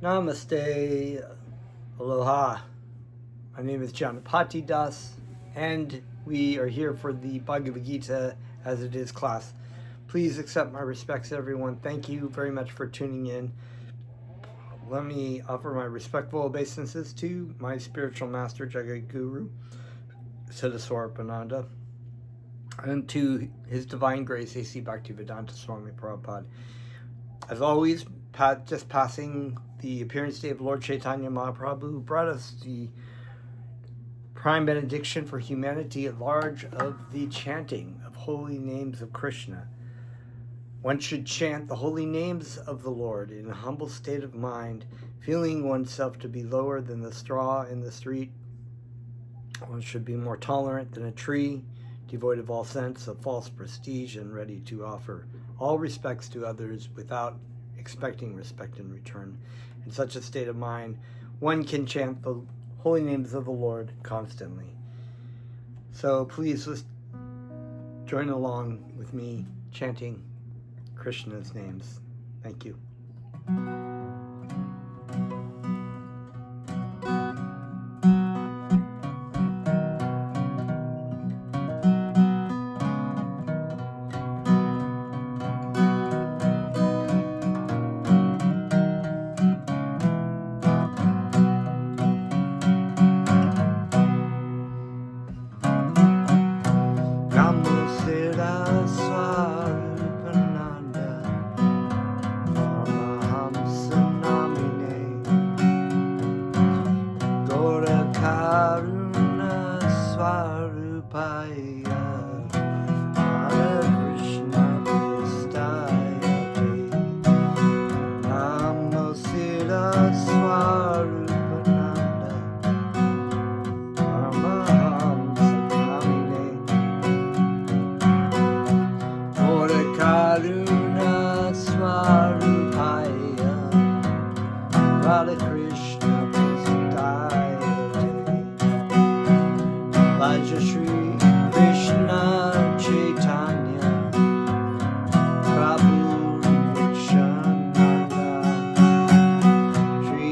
Namaste, aloha. My name is Janapati Das, and we are here for the Bhagavad Gita as it is class. Please accept my respects, everyone. Thank you very much for tuning in. Let me offer my respectful obeisances to my spiritual master, Jagat Guru, Siddhaswarapananda, and to His Divine Grace, A.C. Bhaktivedanta Swami Prabhupada. As always, just passing the appearance day of Lord Chaitanya Mahaprabhu, who brought us the prime benediction for humanity at large of the chanting of holy names of Krishna. One should chant the holy names of the Lord in a humble state of mind, feeling oneself to be lower than the straw in the street. One should be more tolerant than a tree, devoid of all sense of false prestige and ready to offer all respects to others without expecting respect in return. In such a state of mind, one can chant the holy names of the Lord constantly. So please just join along with me chanting Krishna's names. Thank you. Shri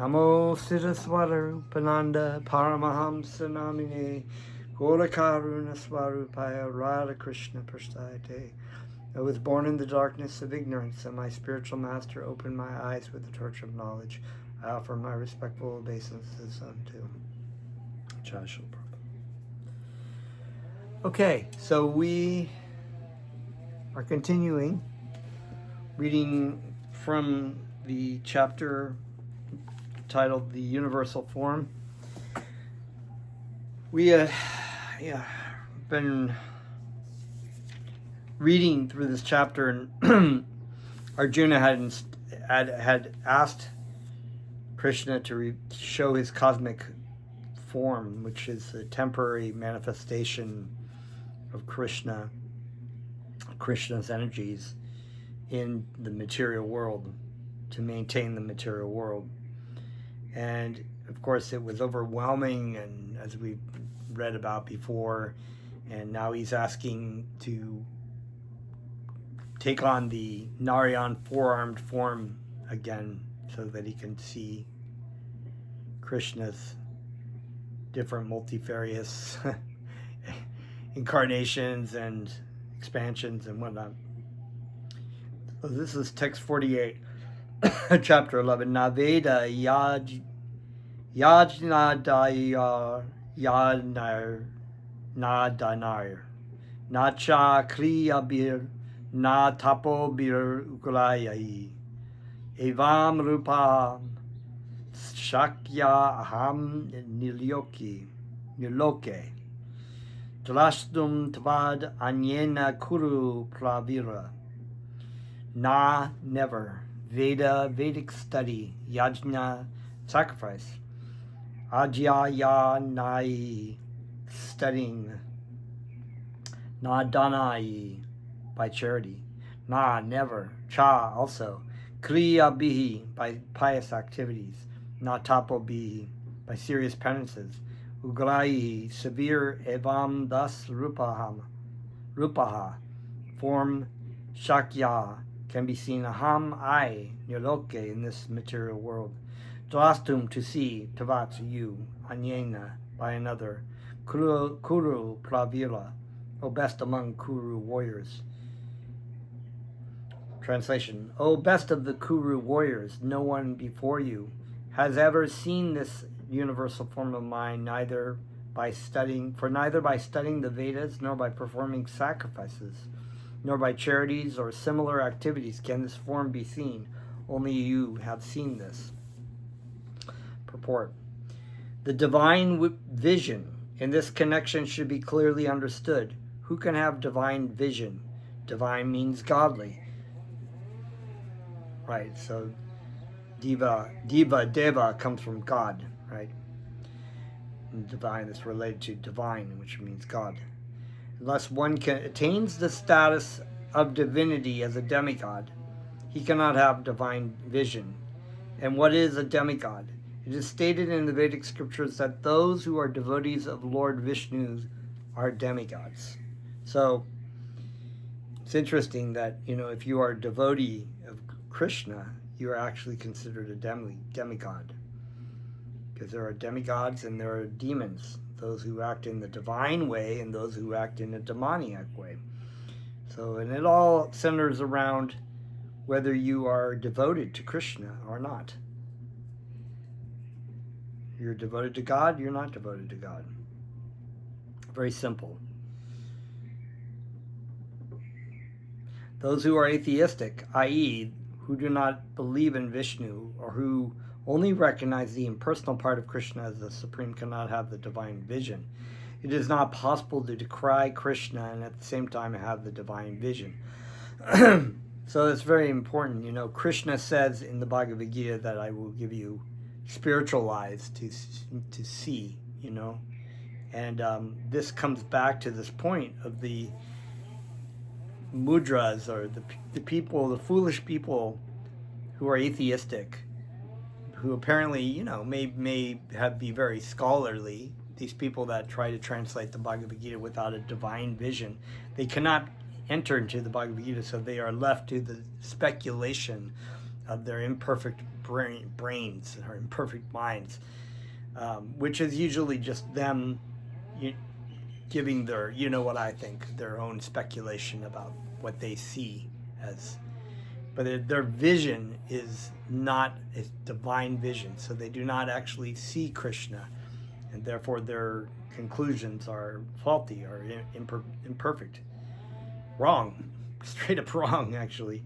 Namo Siddhaswara Pananda Paramahamsa Namine Golakaruna Swarupaya Radha Krishna Prasthayate. I was born in the darkness of ignorance, and my spiritual master opened my eyes with the torch of knowledge. I offer my respectful obeisances unto Jai Shri Prabhupada. Okay, so we are continuing reading from the chapter titled The Universal Form. We have been reading through this chapter, and Arjuna had asked Krishna to show his cosmic form, which is a temporary manifestation of Krishna's energies in the material world, to maintain the material world. And of course it was overwhelming, and as we read about before, and now he's asking to take on the Narayan four-armed form again, so that he can see Krishna's different multifarious incarnations and expansions and whatnot. So this is text 48, chapter 11. Naveda yajnadaya yanar nadanar nacha kriyabir na tapo bir ukulayai evam rupa shakya aham niloke Drastum tvad anyena kuru pravira. Na, never. Veda, Vedic study. Yajna, sacrifice. Ajaya nai, studying. Na danai, by charity. Na, never. Cha, also. Kriya bihi, by pious activities. Na tapo bihi, by serious penances. Ugrayi, severe. Evam, thus. Rupaha, form. Shakya, can be seen. Aham, I, niloke, in this material world. Drastum, to see. Tavat, you. Anyena, by another. Kuru pravira, O best among Kuru warriors. Translation: O best of the Kuru warriors, no one before you has ever seen this universal form of mine, neither by studying the Vedas, nor by performing sacrifices, nor by charities or similar activities can this form be seen. Only you have seen this. Purport: the divine vision in this connection should be clearly understood. Who can have divine vision? Divine means godly. Right, so deva comes from God, right? And divine is related to divine, which means God. Unless one attains the status of divinity as a demigod, he cannot have divine vision. And what is a demigod? It is stated in the Vedic scriptures that those who are devotees of Lord Vishnu are demigods. So it's interesting that, if you are a devotee of Krishna, you are actually considered a demigod. Because there are demigods and there are demons, those who act in the divine way and those who act in a demoniac way. So, and it all centers around whether you are devoted to Krishna or not. You're devoted to God, you're not devoted to God. Very simple. Those who are atheistic, i.e., who do not believe in Vishnu, or who only recognize the impersonal part of Krishna as the supreme, cannot have the divine vision. It is not possible to decry Krishna and at the same time have the divine vision. So it's very important. Krishna says in the Bhagavad Gita that I will give you spiritual eyes to see, And this comes back to this point of the mudras, or the people, the foolish people who are atheistic, who apparently, may be very scholarly. These people that try to translate the Bhagavad Gita without a divine vision, they cannot enter into the Bhagavad Gita, so they are left to the speculation of their imperfect brains or imperfect minds, which is usually just them giving their, what I think, their own speculation about what they see as. But their vision is not a divine vision, so they do not actually see Krishna, and therefore their conclusions are faulty or imperfect. Wrong. Straight up wrong, actually.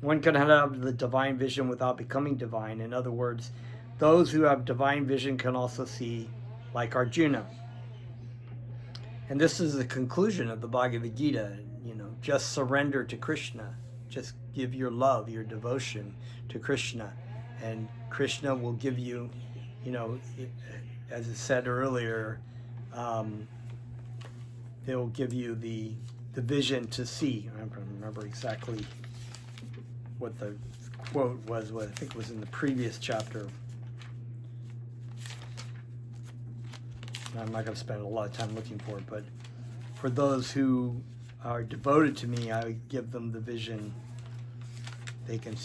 One can have the divine vision without becoming divine. In other words, those who have divine vision can also see like Arjuna. And this is the conclusion of the Bhagavad Gita, just surrender to Krishna. Just give your love, your devotion to Krishna. And Krishna will give you, as it said earlier, they will give you the vision to see. I don't remember exactly what the quote was, what I think was in the previous chapter. I'm not going to spend a lot of time looking for it, but for those who are devoted to me, I give them the vision they can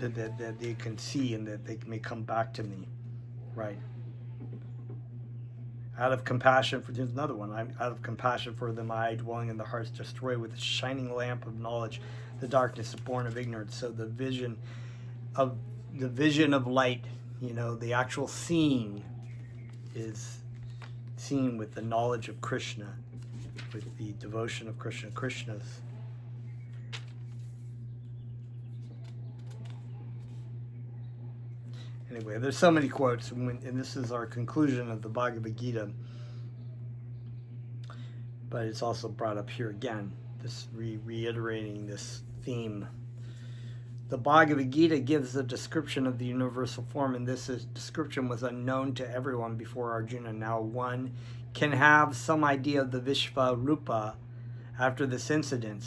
that they can see, and that they may come back to me. Right. Out of compassion for, there's another one. Out of compassion for them, I, dwelling in the hearts, destroy with a shining lamp of knowledge the darkness born of ignorance. So the vision of light, the actual seeing is seen with the knowledge of Krishna, with the devotion of Krishna. Krishna's. Anyway, there's so many quotes, and this is our conclusion of the Bhagavad Gita. But it's also brought up here again, this reiterating this theme. The Bhagavad Gita gives a description of the universal form, and this description was unknown to everyone before Arjuna. Now one can have some idea of the Vishvarupa after this incident.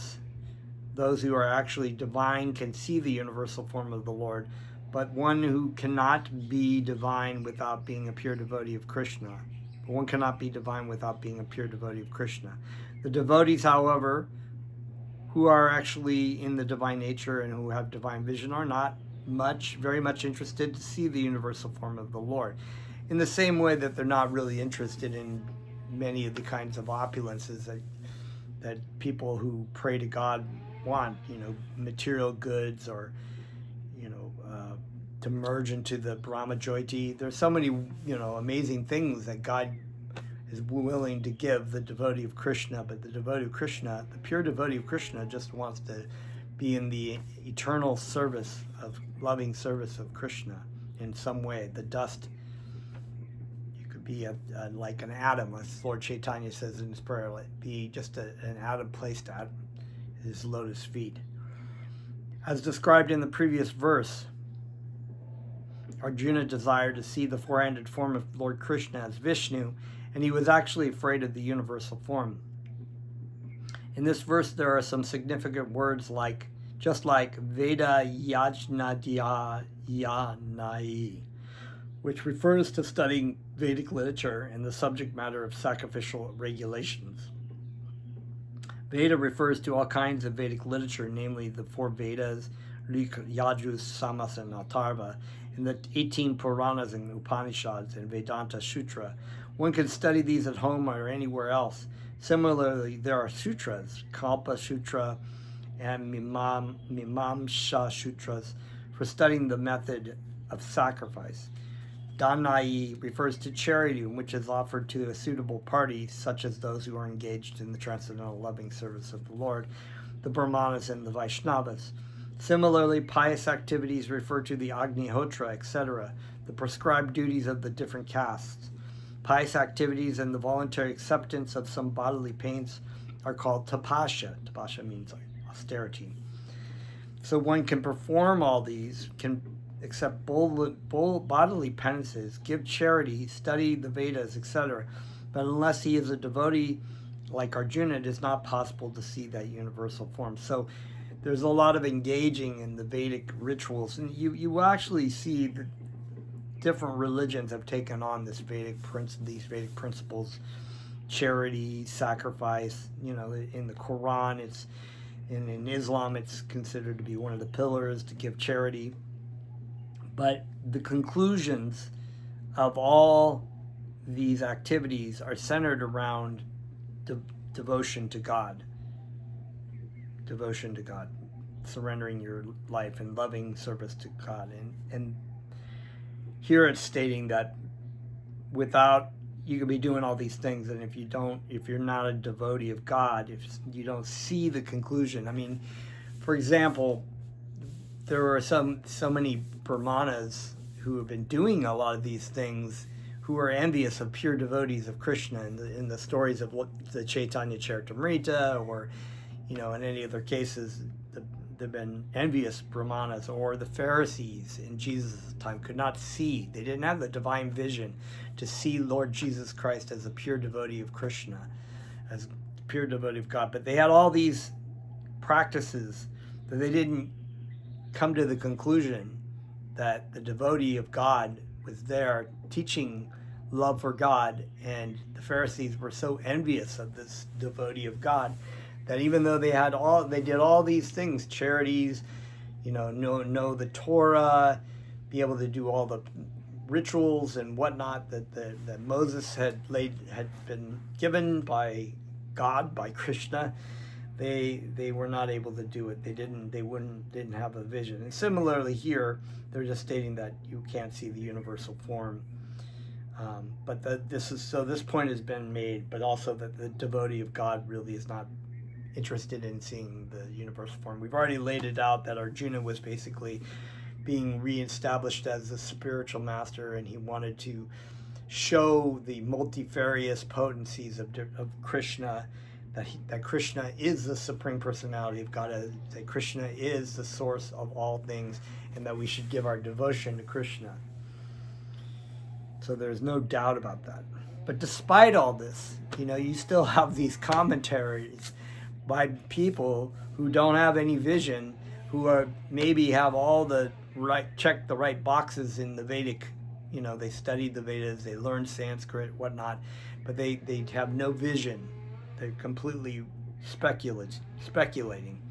Those who are actually divine can see the universal form of the Lord, but one who cannot be divine without being a pure devotee of Krishna. But one cannot be divine without being a pure devotee of Krishna. The devotees, however, who are actually in the divine nature and who have divine vision are not very much interested to see the universal form of the Lord. In the same way that they're not really interested in many of the kinds of opulences that people who pray to God want, material goods or, to merge into the Brahma Jyoti. There's so many, amazing things that God is willing to give the devotee of Krishna, but the devotee of Krishna, the pure devotee of Krishna, just wants to be in the eternal service of loving service of Krishna in some way. The dust, you could be like an atom, as Lord Chaitanya says in his prayer, be just an atom placed at his lotus feet. As described in the previous verse, Arjuna desired to see the four-handed form of Lord Krishna as Vishnu, and he was actually afraid of the universal form. In this verse, there are some significant words just like Veda Yajnadhya Yanai, which refers to studying Vedic literature and the subject matter of sacrificial regulations. Veda refers to all kinds of Vedic literature, namely the four Vedas, Rik, Yajur, Samas, and Atharva, and the 18 Puranas and Upanishads and Vedanta Sutra. One can study these at home or anywhere else. Similarly, there are sutras, Kalpa Sutra and Mimamsa Sutras, for studying the method of sacrifice. Danai refers to charity, which is offered to a suitable party, such as those who are engaged in the transcendental loving service of the Lord, the Brahmanas and the Vaishnavas. Similarly, pious activities refer to the Agnihotra, etc., the prescribed duties of the different castes. Pious activities and the voluntary acceptance of some bodily pains are called tapasya. Tapasya means austerity. So one can perform all these, can accept bodily penances, give charity, study the Vedas, etc. But unless he is a devotee like Arjuna, it is not possible to see that universal form. So there's a lot of engaging in the Vedic rituals, and you actually see that different religions have taken on these Vedic principles, charity, sacrifice. In the Quran, And in Islam, it's considered to be one of the pillars to give charity. But the conclusions of all these activities are centered around devotion to God. Devotion to God. Surrendering your life and loving service to God. And here it's stating that without, you could be doing all these things, and if you're not a devotee of God, if you don't see the conclusion. I mean, for example, there are so many Brahmanas who have been doing a lot of these things who are envious of pure devotees of Krishna in the stories of the Chaitanya Charitamrita, or in any other cases. They've been envious Brahmanas, or the Pharisees in Jesus' time could not see. They didn't have the divine vision to see Lord Jesus Christ as a pure devotee of Krishna, as a pure devotee of God. But they had all these practices that they didn't come to the conclusion that the devotee of God was there teaching love for God, and the Pharisees were so envious of this devotee of God that even though they did all these things, charities, know the Torah, be able to do all the rituals and whatnot that Moses had been given by God, by Krishna, they were not able to do it. They didn't have a vision. And similarly here, they're just stating that you can't see the universal form. But this point has been made, but also that the devotee of God really is not interested in seeing the universal form. We've already laid it out that Arjuna was basically being reestablished as the spiritual master, and he wanted to show the multifarious potencies of Krishna, that Krishna is the supreme personality of God, that Krishna is the source of all things, and that we should give our devotion to Krishna. So there's no doubt about that. But despite all this, you still have these commentaries by people who don't have any vision, who are maybe have all the check the right boxes in the Vedic, they studied the Vedas, they learned Sanskrit, whatnot, but they have no vision. They're completely speculating.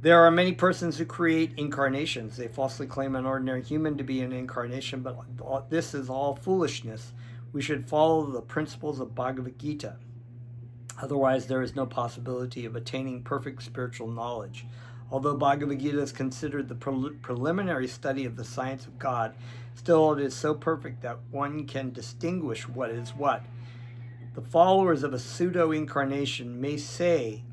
There are many persons who create incarnations. They falsely claim an ordinary human to be an incarnation, but this is all foolishness. We should follow the principles of Bhagavad Gita. Otherwise, there is no possibility of attaining perfect spiritual knowledge. Although Bhagavad Gita is considered the preliminary study of the science of God, still it is so perfect that one can distinguish what is what. The followers of a pseudo-incarnation may say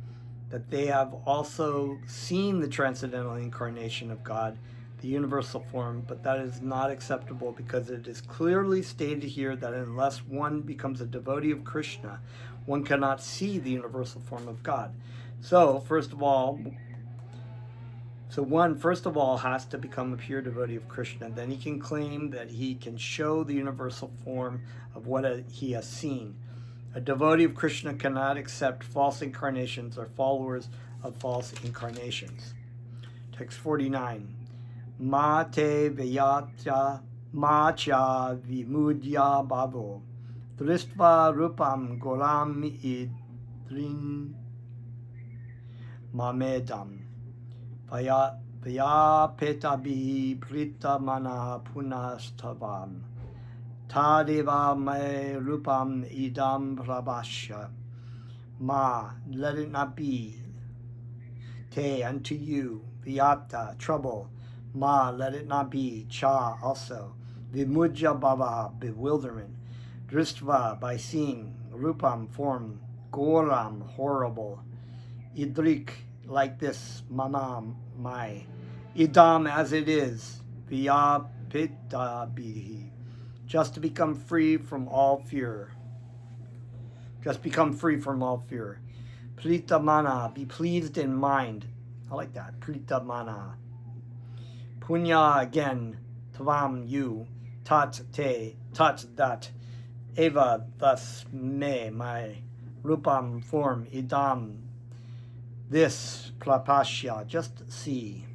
that they have also seen the transcendental incarnation of God, the universal form, but that is not acceptable because it is clearly stated here that unless one becomes a devotee of Krishna, one cannot see the universal form of God. So, one first of all has to become a pure devotee of Krishna. Then he can claim that he can show the universal form of what he has seen. A devotee of Krishna cannot accept false incarnations or followers of false incarnations. Text 49. Ma te vyatya ma cha vimudya bhavo dristva rupam goram idrin mamedam Vyapetabi prita mana punastavam Tadeva me rupam idam prabhasya. Ma, let it not be. Te, unto you. Vyata, trouble. Ma, let it not be. Cha, also. Vimudya bhava, bewilderment. Dristva, by seeing. Rupam, form. Goram, horrible. Idrik, like this. Mama, my. Idam, as it is. Vyapetabihi. Just to become free from all fear. Just become free from all fear. Prita mana, be pleased in mind. I like that. Prita mana. Punya, again. Tvam, you. Tat, te. Tat, that. Eva, thus. Me, my. Rupam, form. Idam, this. Prapashya, just see.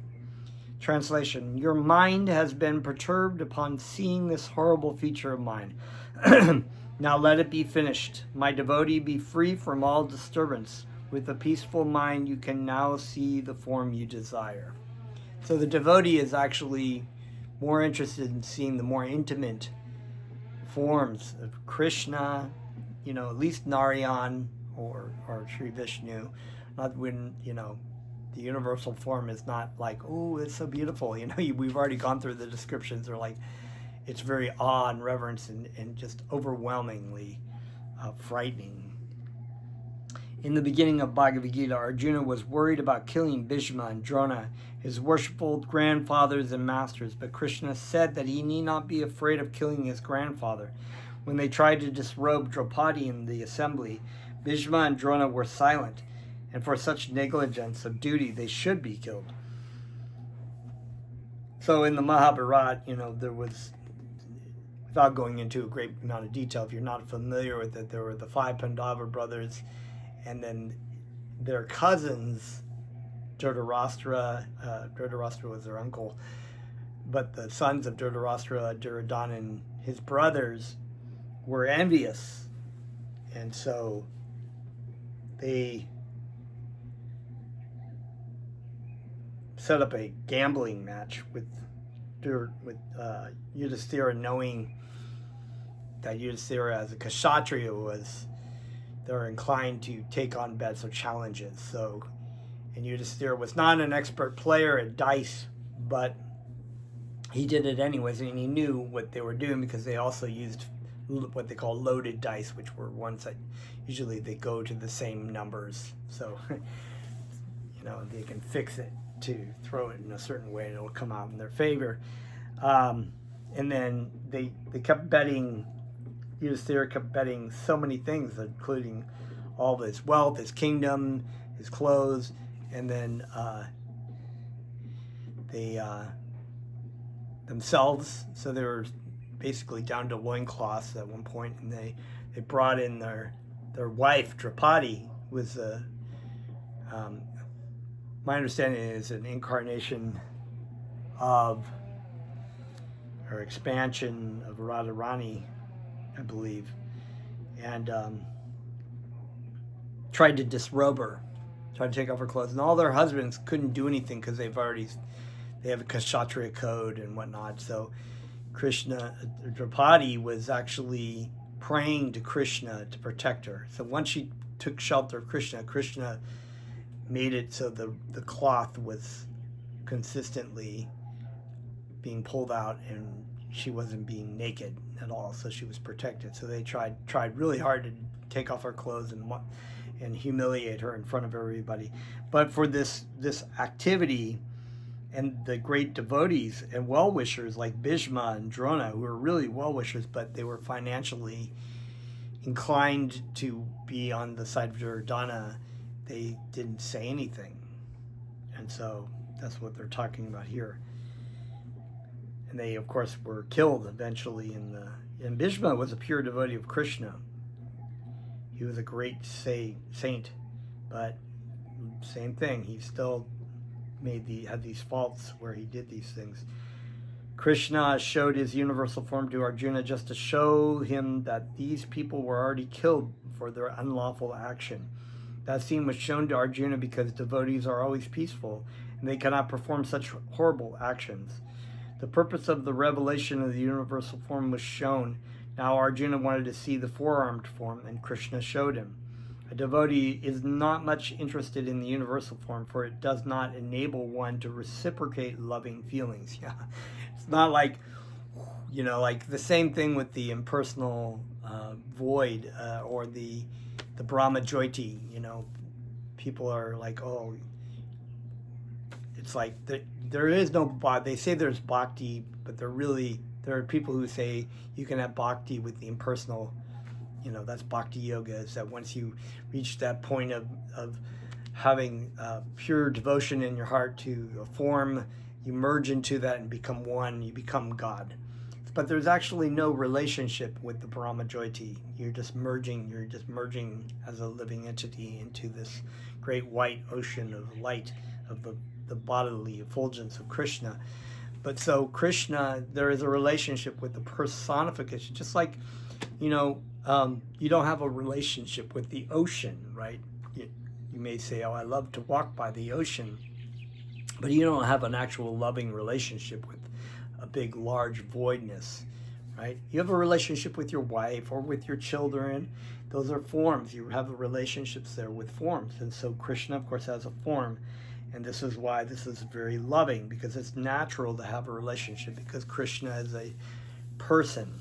Translation, your mind has been perturbed upon seeing this horrible feature of mine. Now let it be finished. My devotee be free from all disturbance With a peaceful mind, you can now see the form you desire. So the devotee is actually more interested in seeing the more intimate forms of Krishna, at least Narayan or Sri Vishnu. Not when, the universal form is not like, oh, it's so beautiful. We've already gone through the descriptions. They're like, it's very awe and reverence and just overwhelmingly frightening. In the beginning of Bhagavad Gita, Arjuna was worried about killing Bhishma and Drona, his worshipful grandfathers and masters, but Krishna said that he need not be afraid of killing his grandfather. When they tried to disrobe Draupadi in the assembly, Bhishma and Drona were silent, and for such negligence of duty, they should be killed. So in the Mahabharata, there was, without going into a great amount of detail, if you're not familiar with it, there were the 5 Pandava brothers, and then their cousins, Dhritarashtra was their uncle, but the sons of Dhritarashtra, Duryodhana, and his brothers were envious, and so they set up a gambling match with Yudhisthira, knowing that Yudhisthira as a Kshatriya they're inclined to take on bets or challenges. So, and Yudhisthira was not an expert player at dice, but he did it anyways, and he knew what they were doing because they also used what they call loaded dice, which were ones that usually they go to the same numbers. So, they can fix it to throw it in a certain way and it'll come out in their favor. And then they kept betting. Yudhisthira kept betting so many things, including all of his wealth, his kingdom, his clothes, and then they themselves. So they were basically down to loincloths at one point, and they brought in their wife Draupadi. Was my understanding is an incarnation of or expansion of Radharani, I believe, and tried to disrobe her, tried to take off her clothes, and all their husbands couldn't do anything because they have a Kshatriya code and whatnot. So Draupadi was actually praying to Krishna to protect her. So once she took shelter of Krishna made it so the cloth was consistently being pulled out and she wasn't being naked at all, so she was protected. So they tried really hard to take off her clothes and humiliate her in front of everybody. But for this activity, and the great devotees and well-wishers like Bhishma and Drona, who were really well-wishers, but they were financially inclined to be on the side of Duryodhana, they didn't say anything. And so that's what they're talking about here. And they, of course, were killed eventually. And Bhishma was a pure devotee of Krishna. He was a great saint, but same thing. He still had these faults where he did these things. Krishna showed his universal form to Arjuna just to show him that these people were already killed for their unlawful action. That scene was shown to Arjuna because devotees are always peaceful and they cannot perform such horrible actions. The purpose of the revelation of the universal form was shown. Now Arjuna wanted to see the four-armed form, and Krishna showed him. A devotee is not much interested in the universal form, for it does not enable one to reciprocate loving feelings. Yeah, it's not like, like the same thing with the impersonal void or the Brahma Jyoti. People are like, oh, it's like there is no, they say there's bhakti, but there are people who say you can have bhakti with the impersonal, that's bhakti yoga, is that once you reach that point of having pure devotion in your heart to a form, you merge into that and become one, you become God. But there's actually no relationship with the Brahma Jyoti. You're just merging as a living entity into this great white ocean of light of the bodily effulgence of Krishna. But so Krishna, there is a relationship with the personification, just like, you don't have a relationship with the ocean, right? You may say, oh, I love to walk by the ocean, but you don't have an actual loving relationship with a big, large voidness, right? You have a relationship with your wife or with your children. Those are forms. You have relationships there with forms. And so Krishna, of course, has a form. And this is why this is very loving, because it's natural to have a relationship, because Krishna is a person.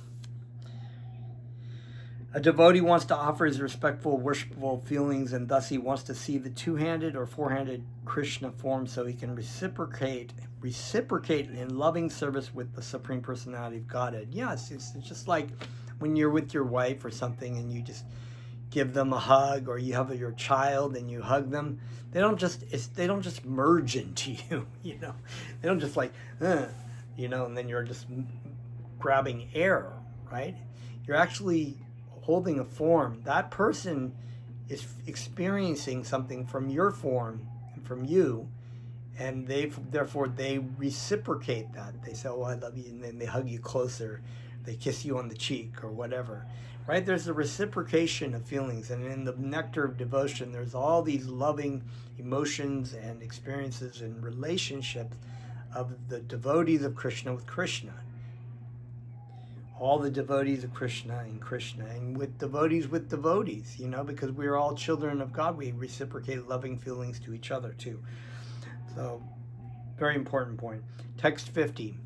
A devotee wants to offer his respectful, worshipful feelings, and thus he wants to see the two-handed or four-handed Krishna form so he can reciprocate in loving service with the Supreme Personality of Godhead. Yeah, it's just like when you're with your wife or something and you just give them a hug, or you have your child and you hug them. They don't just merge into you, you know. They don't just like, you know, and then you're just grabbing air, right? You're actually holding a form. That person is experiencing something from your form and from you, and therefore they reciprocate that. They say, oh, I love you, and then they hug you closer, they kiss you on the cheek or whatever, right? There's a reciprocation of feelings, and in the nectar of devotion there's all these loving emotions and experiences and relationships of the devotees of Krishna with Krishna. All the devotees of Krishna, and with devotees, you know, because we're all children of God. We reciprocate loving feelings to each other too. So, very important point. Text 50.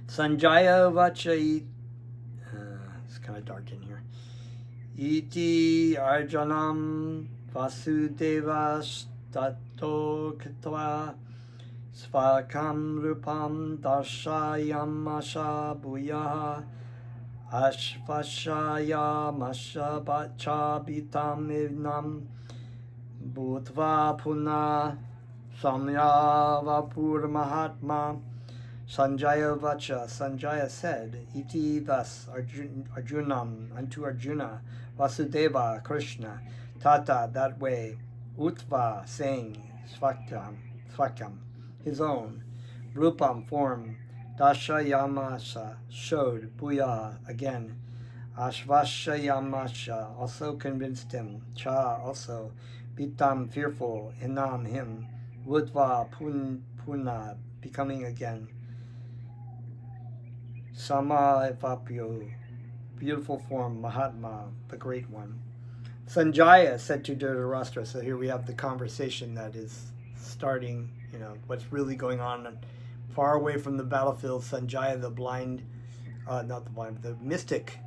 Sanjaya vacha, it's kind of dark in here. Iti arjanam vasudeva stato katva svakam rupam darshayamasha bhuyaha ashvashayamasha bachabitam ivnam bhutva puna samyavapur mahatma. Sanjaya vacha, Sanjaya said, iti thus, Arjunam, unto Arjuna, Vasudeva, Krishna, tata, that way, utva, saying, svakam, his own, rupam, form, dashayamasa, showed, bhuya, again, ashvashayamasha, also convinced him, cha, also, bitam, fearful, inam, him, udva, puna, becoming again, Sama Evapyo, beautiful form, Mahatma, the great one. Sanjaya said to Dhritarashtra, so here we have the conversation that is starting, you know, what's really going on far away from the battlefield. Sanjaya, the mystic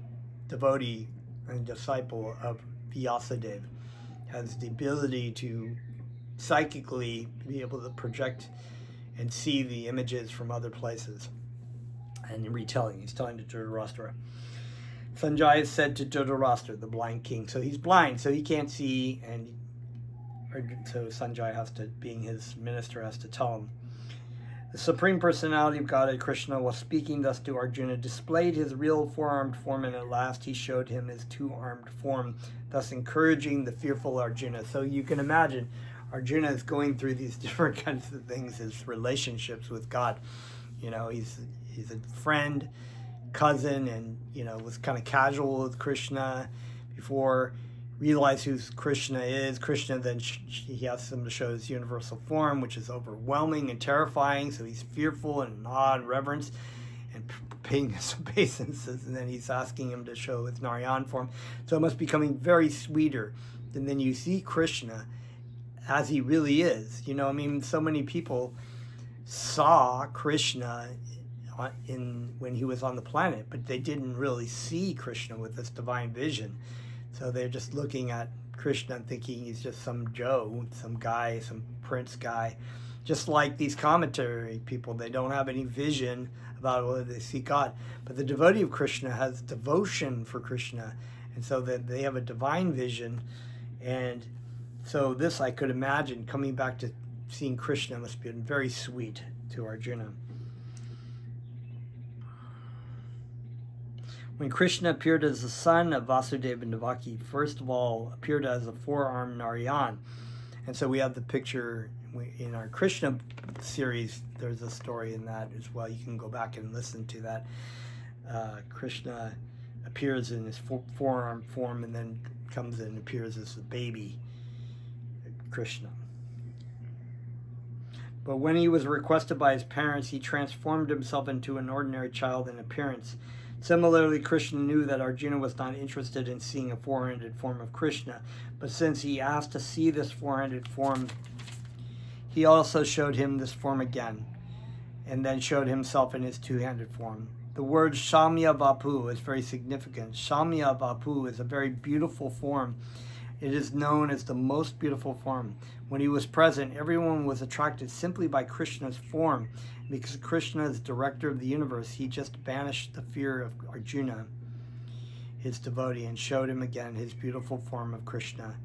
devotee and disciple of Vyasadeva, has the ability to psychically be able to project and see the images from other places. And retelling, he's telling to Dhritarashtra. Sanjaya said to Dhritarashtra, the blind king, so he's blind, so he can't see, and so Sanjaya has to, being his minister, has to tell him. The Supreme Personality of Godhead, Krishna, while speaking thus to Arjuna, displayed his real four-armed form, and at last he showed him his two-armed form, thus encouraging the fearful Arjuna. So you can imagine, Arjuna is going through these different kinds of things, his relationships with God. You know, he's a friend, cousin, and, you know, was kind of casual with Krishna before, realized who Krishna is. Krishna then he asks him to show his universal form, which is overwhelming and terrifying, so he's fearful and in awe and reverence and paying his obeisances, and then he's asking him to show his Narayan form. So it must be becoming very sweeter. And then you see Krishna as he really is. You know, I mean, so many people saw Krishna when he was on the planet, but they didn't really see Krishna with this divine vision. So they're just looking at Krishna and thinking he's just some Joe, some guy, some prince guy. Just like these commentary people, they don't have any vision about whether they see God. But the devotee of Krishna has devotion for Krishna, and so that they have a divine vision. And so this, I could imagine, coming back to seeing Krishna must have been very sweet to Arjuna. When Krishna appeared as the son of Vasudeva and Devaki, first of all appeared as a four-armed Narayan. And so we have the picture in our Krishna series. There's a story in that as well. You can go back and listen to that. Krishna appears in his four-armed form and then comes and appears as a baby. Krishna. But when he was requested by his parents, he transformed himself into an ordinary child in appearance. Similarly, Krishna knew that Arjuna was not interested in seeing a four-handed form of Krishna, but since he asked to see this four-handed form, he also showed him this form again, and then showed himself in his two-handed form. The word Shamya Vapu is very significant. Shamya Vapu is a very beautiful form. It is known as the most beautiful form. When he was present, everyone was attracted simply by Krishna's form. Because Krishna is director of the universe, he just banished the fear of Arjuna, his devotee, and showed him again his beautiful form of Krishna.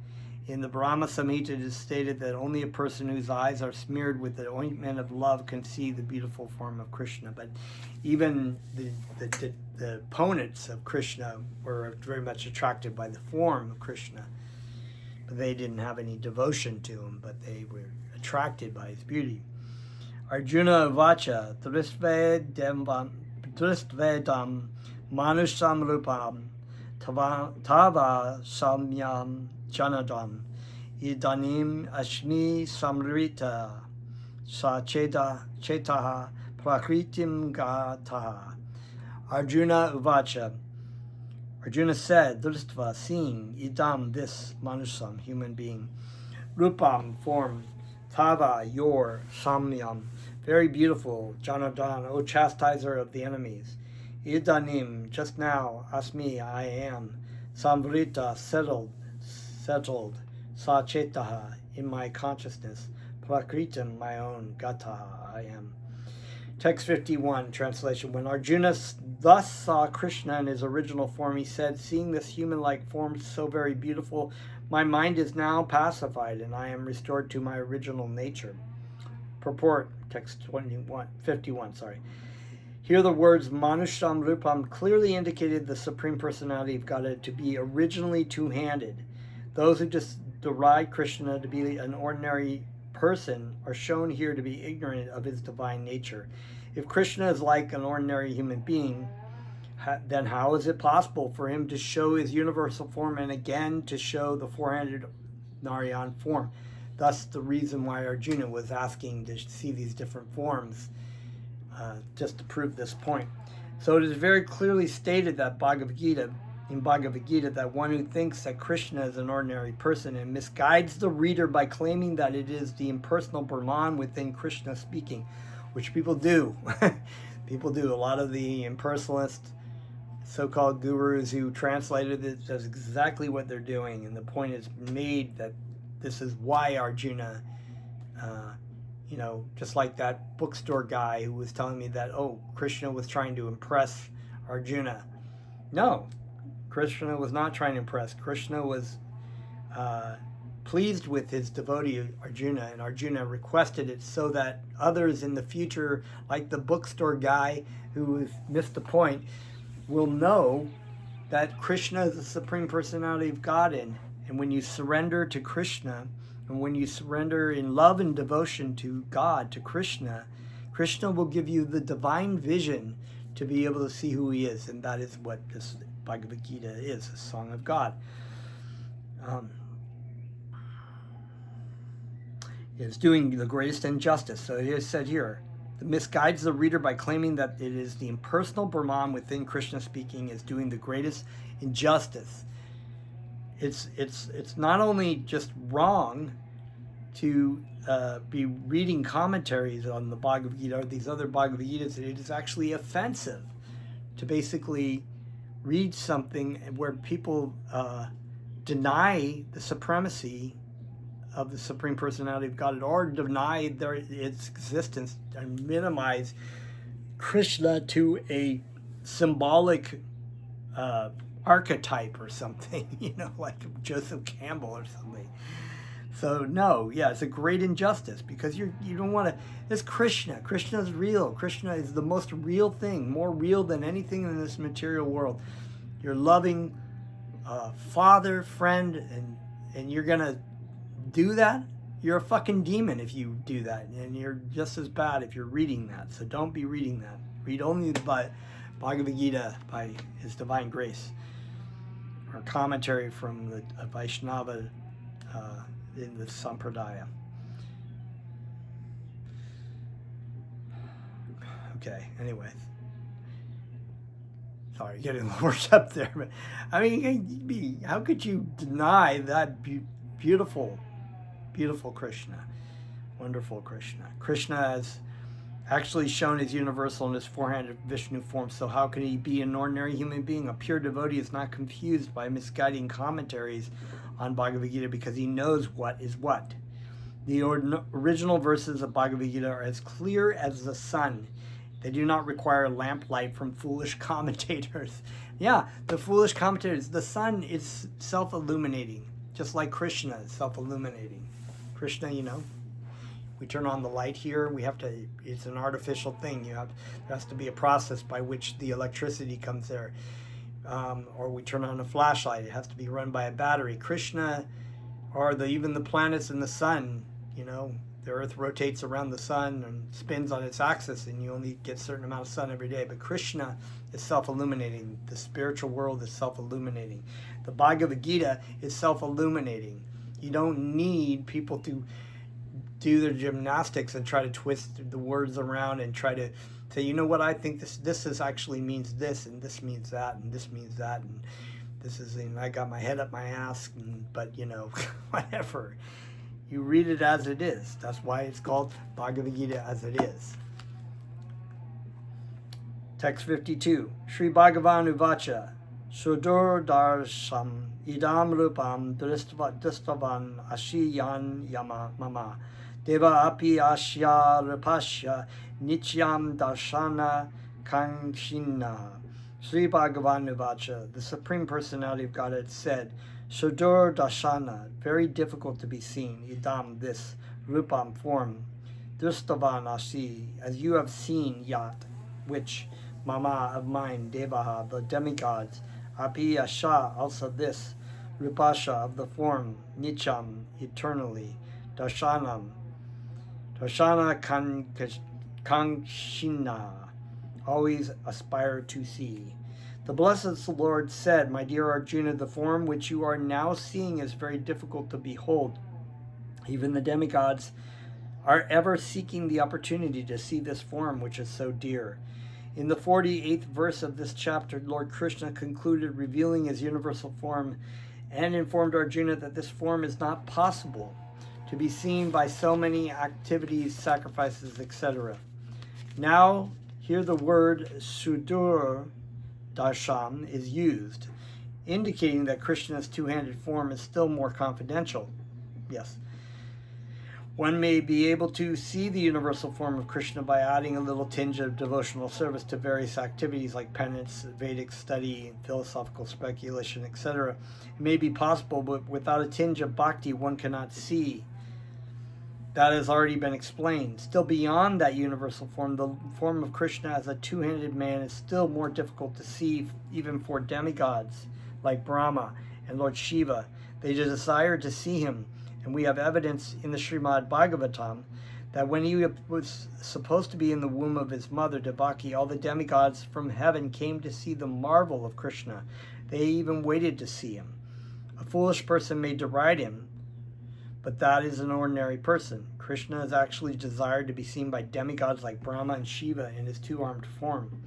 In the Brahma Samhita, it is stated that only a person whose eyes are smeared with the ointment of love can see the beautiful form of Krishna. But even the opponents of Krishna were very much attracted by the form of Krishna. But they didn't have any devotion to him, but they were attracted by his beauty. Arjuna vacha dristvedam manusham rupam tava samyam janadam idanim ashmi samrita sa chetaha prakritim gataha. Arjuna uvacha. Arjuna said, Dristva, seeing, idam, this, manusam, human being, rupam, form, tava, your, samyam, very beautiful, Janadan, O chastiser of the enemies, idanim, just now, asmi, I am, samvrita, settled, sachetaha, in my consciousness, prakritam, my own, gataha, I am. Text 51, translation. When Arjuna thus saw Krishna in his original form, he said, seeing this human-like form so very beautiful, my mind is now pacified, and I am restored to my original nature. Purport, text 51. Here the words Manusham Rupam clearly indicated the Supreme Personality of Godhead to be originally two-handed. Those who just deride Krishna to be an ordinary person are shown here to be ignorant of his divine nature. If Krishna is like an ordinary human being, then how is it possible for him to show his universal form and again to show the four-handed Narayan form? Thus the reason why Arjuna was asking to see these different forms, just to prove this point. So it is very clearly stated that in Bhagavad Gita that one who thinks that Krishna is an ordinary person and misguides the reader by claiming that it is the impersonal Brahman within Krishna speaking, which people do. People do. A lot of the impersonalist so-called gurus who translated it, that's exactly what they're doing, and the point is made that this is why Arjuna, just like that bookstore guy who was telling me that, Krishna was trying to impress Arjuna. No, Krishna was not trying to impress. Krishna was pleased with his devotee Arjuna, and Arjuna requested it so that others in the future, like the bookstore guy who missed the point, will know that Krishna is the Supreme Personality of God, and when you surrender to Krishna, and when you surrender in love and devotion to God, to Krishna, Krishna will give you the divine vision to be able to see who he is, and that is what this Bhagavad Gita is, a song of God. It's doing the greatest injustice. So it is said here, it misguides the reader by claiming that it is the impersonal Brahman within Krishna speaking is doing the greatest injustice. It's not only just wrong to be reading commentaries on the Bhagavad Gita or these other Bhagavad Gitas, it is actually offensive to basically read something where people deny the supremacy of the Supreme Personality of God, or deny its existence and minimize Krishna to a symbolic archetype or something, like Joseph Campbell or something. So no, it's a great injustice, because you don't want to. It's Krishna. Krishna is real. Krishna is the most real thing, more real than anything in this material world. Your loving father, friend, and you're gonna do that? You're a fucking demon if you do that, and you're just as bad if you're reading that. So don't be reading that. Read only the Bhagavad Gita by His Divine Grace, or commentary from the Vaishnava in the Sampradaya. Okay, anyways. Sorry, getting a little worked up there. But I mean, how could you deny that beautiful, beautiful Krishna? Wonderful Krishna. Krishna has actually shown his universal in his four-handed Vishnu form, so how can he be an ordinary human being? A pure devotee is not confused by misguiding commentaries on Bhagavad Gita because he knows what is what. The original verses of Bhagavad Gita are as clear as the sun. They do not require lamplight from foolish commentators. Yeah, the foolish commentators. The sun is self-illuminating, just like Krishna is self-illuminating. Krishna, we turn on the light here. We have to. It's an artificial thing. There has to be a process by which the electricity comes there, or we turn on a flashlight. It has to be run by a battery. Krishna, or even the planets and the sun. The Earth rotates around the sun and spins on its axis, and you only get a certain amount of sun every day. But Krishna is self-illuminating. The spiritual world is self-illuminating. The Bhagavad Gita is self-illuminating. You don't need people to do their gymnastics and try to twist the words around and try to say, what, I think this is actually means this, and this means that, and this means that, and this is, I got my head up my ass, but whatever. You read it as it is. That's why it's called Bhagavad Gita as it is. Text 52. Sri Bhagavan Uvacha Sudur Darsham Idam Rupam Dristavan Ashiyan Yama Mama Deva Api Ashya Rapashya Nityam Darshana Kangshina. Sri Bhagavan Uvacha, the Supreme Personality of Godhead, said, Sudur Dashana, very difficult to be seen, Idam, this, Rupam, form, Dristavan Ashi, as you have seen, Yat, which, Mama, of mine, Devaha, the demigods, Api Asha, also this, Rupasha, of the form, Nicham, eternally, Darshanam, Darshana Kangshina, always aspire to see. The Blessed Lord said, my dear Arjuna, the form which you are now seeing is very difficult to behold. Even the demigods are ever seeking the opportunity to see this form which is so dear. In the 48th verse of this chapter, Lord Krishna concluded revealing his universal form and informed Arjuna that this form is not possible to be seen by so many activities, sacrifices, etc. Now, here the word Sudur Darsham is used, indicating that Krishna's two-handed form is still more confidential. Yes. One may be able to see the universal form of Krishna by adding a little tinge of devotional service to various activities like penance, Vedic study, philosophical speculation, etc. It may be possible, but without a tinge of bhakti, one cannot see. That has already been explained. Still beyond that universal form, the form of Krishna as a two-handed man is still more difficult to see even for demigods like Brahma and Lord Shiva. They desire to see him, and we have evidence in the Srimad Bhagavatam that when he was supposed to be in the womb of his mother, Devaki, all the demigods from heaven came to see the marvel of Krishna. They even waited to see him. A foolish person may deride him, but that is an ordinary person. Krishna is actually desired to be seen by demigods like Brahma and Shiva in his two-armed form.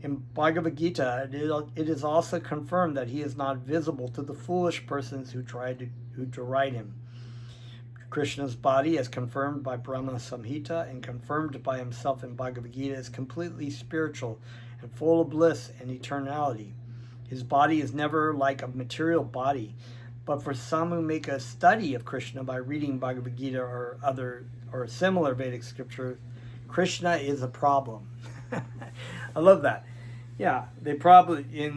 In Bhagavad Gita, it is also confirmed that he is not visible to the foolish persons who deride him. Krishna's body, as confirmed by Brahma Samhita and confirmed by himself in Bhagavad Gita, is completely spiritual and full of bliss and eternality. His body is never like a material body. But for some who make a study of Krishna by reading Bhagavad Gita or similar Vedic scripture, Krishna is a problem. I love that. Yeah, they probably, a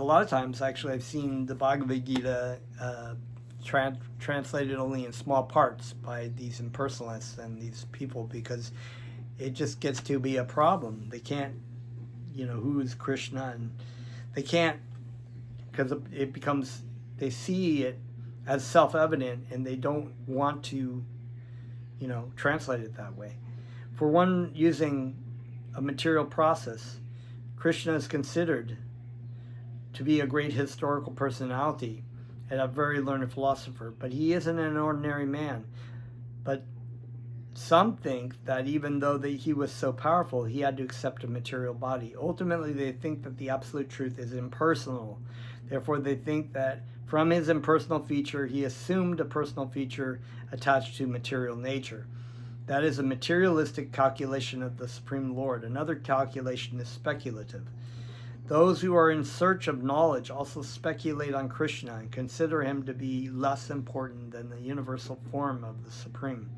lot of times actually I've seen the Bhagavad Gita translated only in small parts by these impersonalists and these people because it just gets to be a problem. They can't, who is Krishna, and they can't, because it becomes, they see it as self-evident and they don't want to, translate it that way. For one using a material process, Krishna is considered to be a great historical personality and a very learned philosopher, but he isn't an ordinary man. But some think that even though he was so powerful, he had to accept a material body. Ultimately, they think that the absolute truth is impersonal. Therefore, they think that from his impersonal feature, he assumed a personal feature attached to material nature. That is a materialistic calculation of the Supreme Lord. Another calculation is speculative. Those who are in search of knowledge also speculate on Krishna and consider him to be less important than the universal form of the Supreme.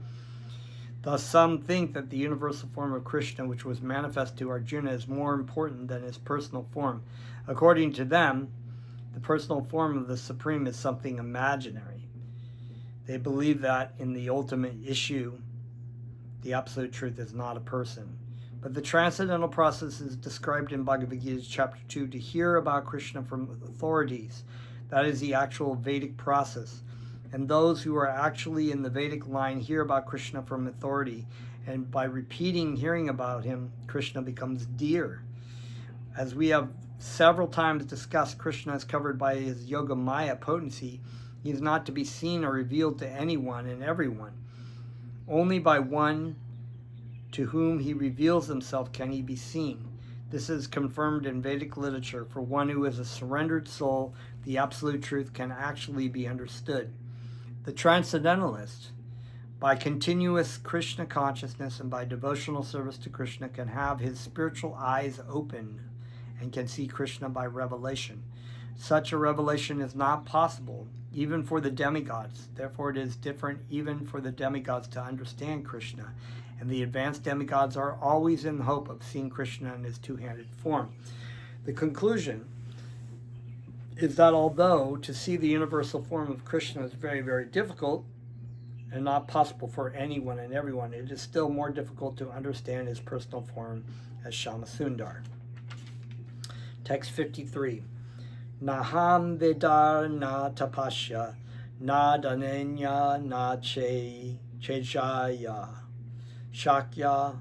Thus, some think that the universal form of Krishna, which was manifest to Arjuna, is more important than his personal form. According to them, the personal form of the Supreme is something imaginary. They believe that in the ultimate issue, the absolute truth is not a person. But the transcendental process is described in Bhagavad Gita chapter 2 to hear about Krishna from authorities. That is the actual Vedic process. And those who are actually in the Vedic line hear about Krishna from authority. And by repeating hearing about him, Krishna becomes dear. As we have several times discussed, Krishna is covered by his Yoga Maya potency. He is not to be seen or revealed to anyone and everyone. Only by one to whom he reveals himself can he be seen. This is confirmed in Vedic literature. For one who is a surrendered soul, the absolute truth can actually be understood. The transcendentalist, by continuous Krishna consciousness and by devotional service to Krishna, can have his spiritual eyes open and can see Krishna by revelation. Such a revelation is not possible even for the demigods. Therefore, it is different even for the demigods to understand Krishna. And the advanced demigods are always in the hope of seeing Krishna in his two-handed form. The conclusion is that although to see the universal form of Krishna is very, very difficult and not possible for anyone and everyone, it is still more difficult to understand his personal form as Shamasundar. Text 53. Naham vedar na tapasya, na danenya na chejaya, shakya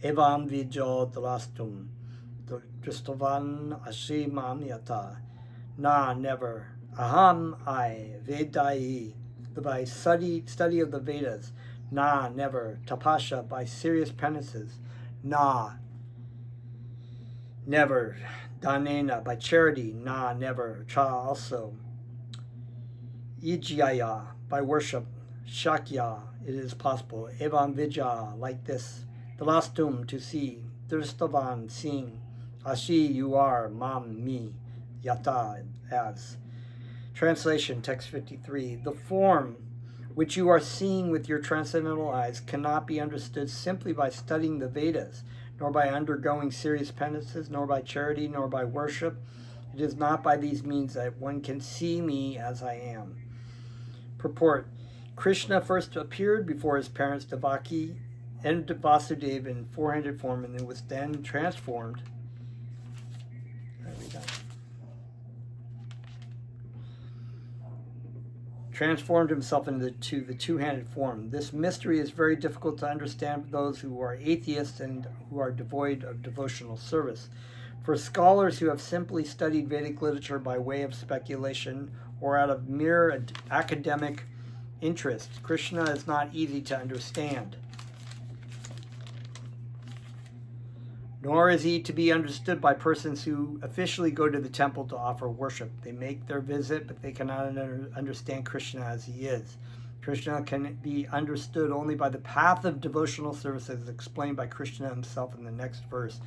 evam vijo drastum, dristavan ashimam yata. Na, never. Aham, I. Vedai, by study of the Vedas. Na, never. Tapasya, by serious penances. Na, never. Danena, by charity. Na, never. Cha, also. Ijaya, by worship. Shakya, it is possible. Evam vija, like this. Dalastum, to see. Dristavan, seeing. Ashi, you are. Mam, me. Yata, as. Translation, text 53. The form which you are seeing with your transcendental eyes cannot be understood simply by studying the Vedas, nor by undergoing serious penances, nor by charity, nor by worship. It is not by these means that one can see me as I am. Purport. Krishna first appeared before his parents Devaki and Vasudeva in four-handed form, and was then transformed. Transformed himself into the two-handed form. This mystery is very difficult to understand for those who are atheists and who are devoid of devotional service. For scholars who have simply studied Vedic literature by way of speculation or out of mere academic interest, Krishna is not easy to understand. Nor is he to be understood by persons who officially go to the temple to offer worship. They make their visit, but they cannot understand Krishna as he is. Krishna can be understood only by the path of devotional service as explained by Krishna himself in the next verse.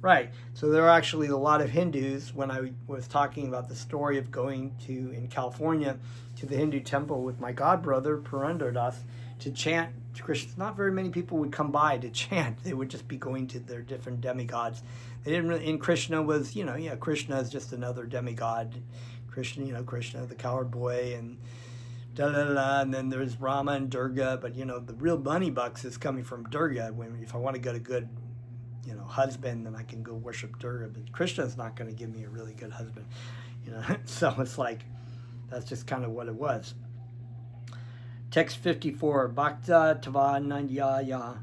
Right, so there are actually a lot of Hindus, when I was talking about the story of going to, in California, to the Hindu temple with my godbrother, Purandardas, to chant Krishna. Not very many people would come by to chant. They would just be going to their different demigods. They didn't really, and Krishna was, Krishna is just another demigod. Krishna, Krishna, the coward boy, and and then there's Rama and Durga, but the real money bucks is coming from Durga. If I want to get a good, husband, then I can go worship Durga. But Krishna's not going to give me a really good husband, So it's like, that's just kind of what it was. Text 54, Bhakta Tavananyaya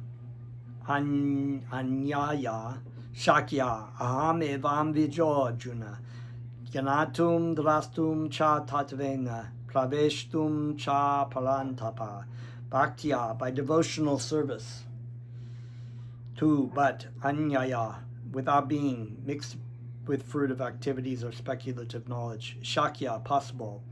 Anyaya Shakya Aham Evam Vijo Arjuna Gyanatum drastum cha tatvena, praveshtum cha parantapa, bhaktya, by devotional service. 2. But anyaya, without being mixed with fruit of activities or speculative knowledge. Shakya, possible.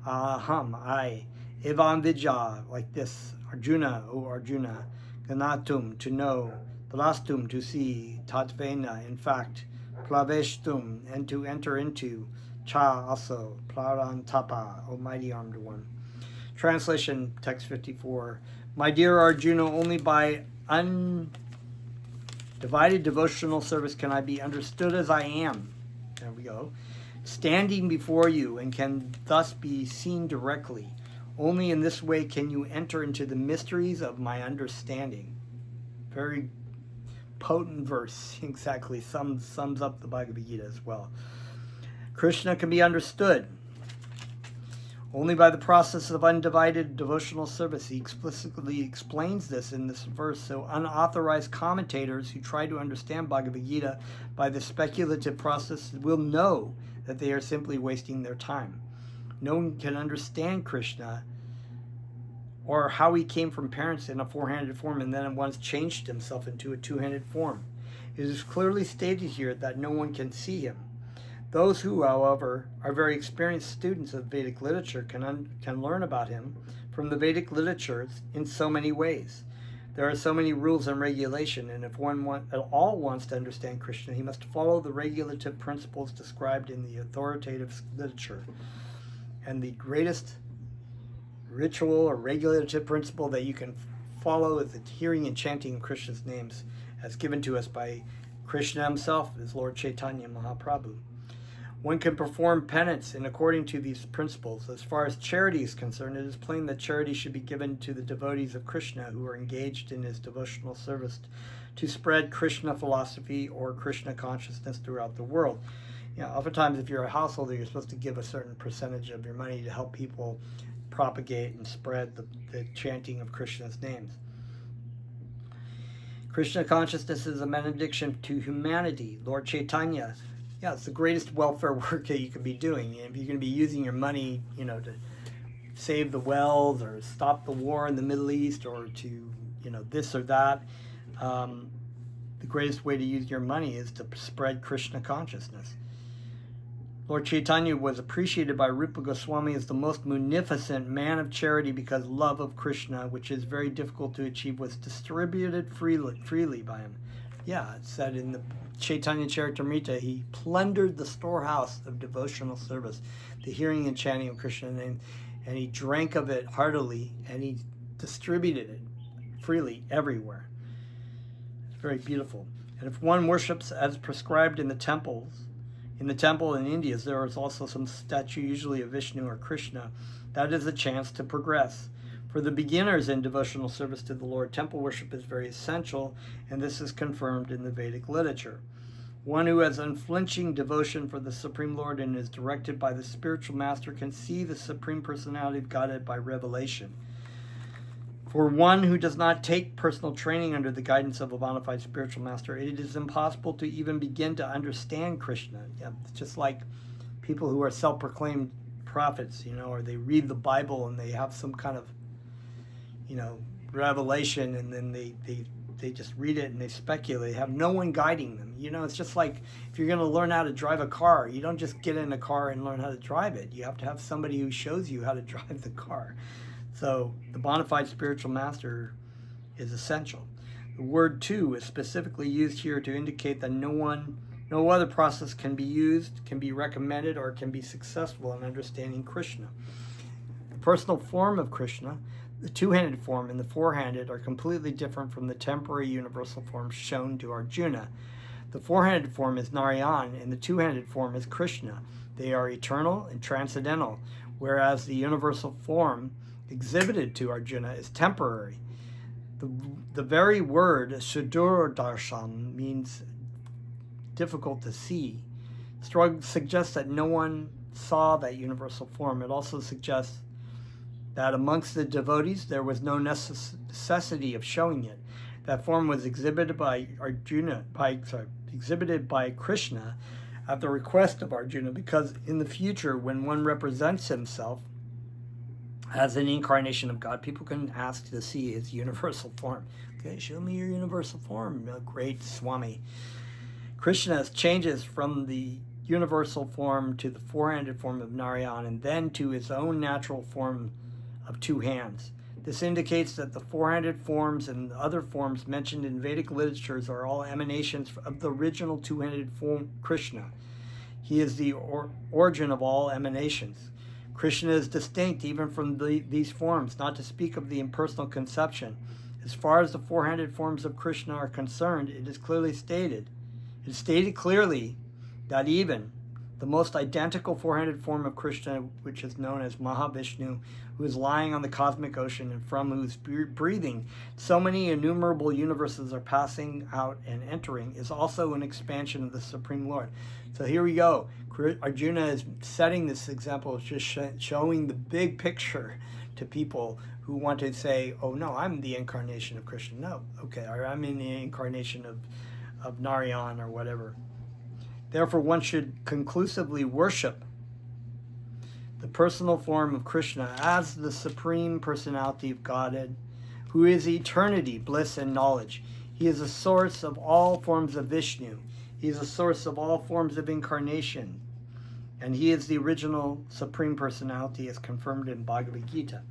Aham, I. Evam vidya, like this. Arjuna, O Arjuna. Ganatum, to know. Drastum, to see. Tatvena, in fact. Plaveshtum, and to enter into. Cha, also. Prarantapa, Almighty Armed One. Translation, text 54. My dear Arjuna, only by undivided devotional service can I be understood as I am. There we go. Standing before you, and can thus be seen directly. Only in this way can you enter into the mysteries of my understanding. Very potent verse, exactly. Sums up the Bhagavad Gita as well. Krishna can be understood only by the process of undivided devotional service. He explicitly explains this in this verse, so unauthorized commentators who try to understand Bhagavad Gita by the speculative process will know that they are simply wasting their time. No one can understand Krishna or how he came from parents in a four-handed form and then at once changed himself into a two-handed form. It is clearly stated here that no one can see him. Those who, however, are very experienced students of Vedic literature can learn about him from the Vedic literature in so many ways. There are so many rules and regulation, and if one at all wants to understand Krishna, he must follow the regulative principles described in the authoritative literature. And the greatest ritual or regulative principle that you can follow is the hearing and chanting of Krishna's names as given to us by Krishna himself, as Lord Chaitanya Mahaprabhu. One can perform penance in according to these principles. As far as charity is concerned, it is plain that charity should be given to the devotees of Krishna who are engaged in his devotional service to spread Krishna philosophy or Krishna consciousness throughout the world. You know, oftentimes if you're a householder, you're supposed to give a certain percentage of your money to help people propagate and spread the chanting of Krishna's names. Krishna consciousness is a benediction to humanity. Lord Chaitanya, it's the greatest welfare work that you could be doing. If you're going to be using your money, to save the wells or stop the war in the Middle East or to, this or that, the greatest way to use your money is to spread Krishna consciousness. Lord Chaitanya was appreciated by Rupa Goswami as the most munificent man of charity because love of Krishna, which is very difficult to achieve, was distributed freely by him. Yeah, it said in the Chaitanya Charitamrita, he plundered the storehouse of devotional service, the hearing and chanting of Krishna's name, and he drank of it heartily, and he distributed it freely everywhere. It's very beautiful. And if one worships as prescribed in the temple in India, there is also some statue, usually of Vishnu or Krishna. That is a chance to progress. For the beginners in devotional service to the Lord, temple worship is very essential, and this is confirmed in the Vedic literature. One who has unflinching devotion for the Supreme Lord and is directed by the spiritual master can see the Supreme Personality of Godhead by revelation. For one who does not take personal training under the guidance of a bona fide spiritual master, it is impossible to even begin to understand Krishna. Just like people who are self-proclaimed prophets, or they read the Bible and they have some kind of, revelation, and then they just read it and they speculate. They have no one guiding them. It's just like if you're going to learn how to drive a car, you don't just get in a car and learn how to drive it. You have to have somebody who shows you how to drive the car. So the bona fide spiritual master is essential. The word "to" is specifically used here to indicate that no other process can be used, can be recommended, or can be successful in understanding Krishna. The personal form of Krishna, the two-handed form and the four-handed, are completely different from the temporary universal form shown to Arjuna. The four-handed form is Narayan and the two-handed form is Krishna. They are eternal and transcendental, whereas the universal form exhibited to Arjuna is temporary. The very word Sudurdarshan means difficult to see. Suggests that no one saw that universal form. It also suggests that amongst the devotees there was no necessity of showing it. That form was exhibited by Krishna at the request of Arjuna, because in the future, when one represents himself as an incarnation of God, people can ask to see his universal form. Okay, show me your universal form, great Swami. Krishna changes from the universal form to the four-handed form of Narayan, and then to his own natural form of two hands. This indicates that the four-handed forms and other forms mentioned in Vedic literatures are all emanations of the original two-handed form, Krishna. He is the origin of all emanations. Krishna is distinct even from these forms, not to speak of the impersonal conception. As far as the four-handed forms of Krishna are concerned, it is stated clearly that even the most identical four-handed form of Krishna, which is known as Mahavishnu, who is lying on the cosmic ocean and from whose breathing so many innumerable universes are passing out and entering, is also an expansion of the Supreme Lord. So here we go. Arjuna is setting this example of just showing the big picture to people who want to say, oh no, I'm the incarnation of Krishna. No, okay, or I'm in the incarnation of Narayan or whatever. Therefore, one should conclusively worship the personal form of Krishna as the Supreme Personality of Godhead, who is eternity, bliss, and knowledge. He is the source of all forms of Vishnu. He is the source of all forms of incarnation. And he is the original Supreme Personality as confirmed in Bhagavad Gita.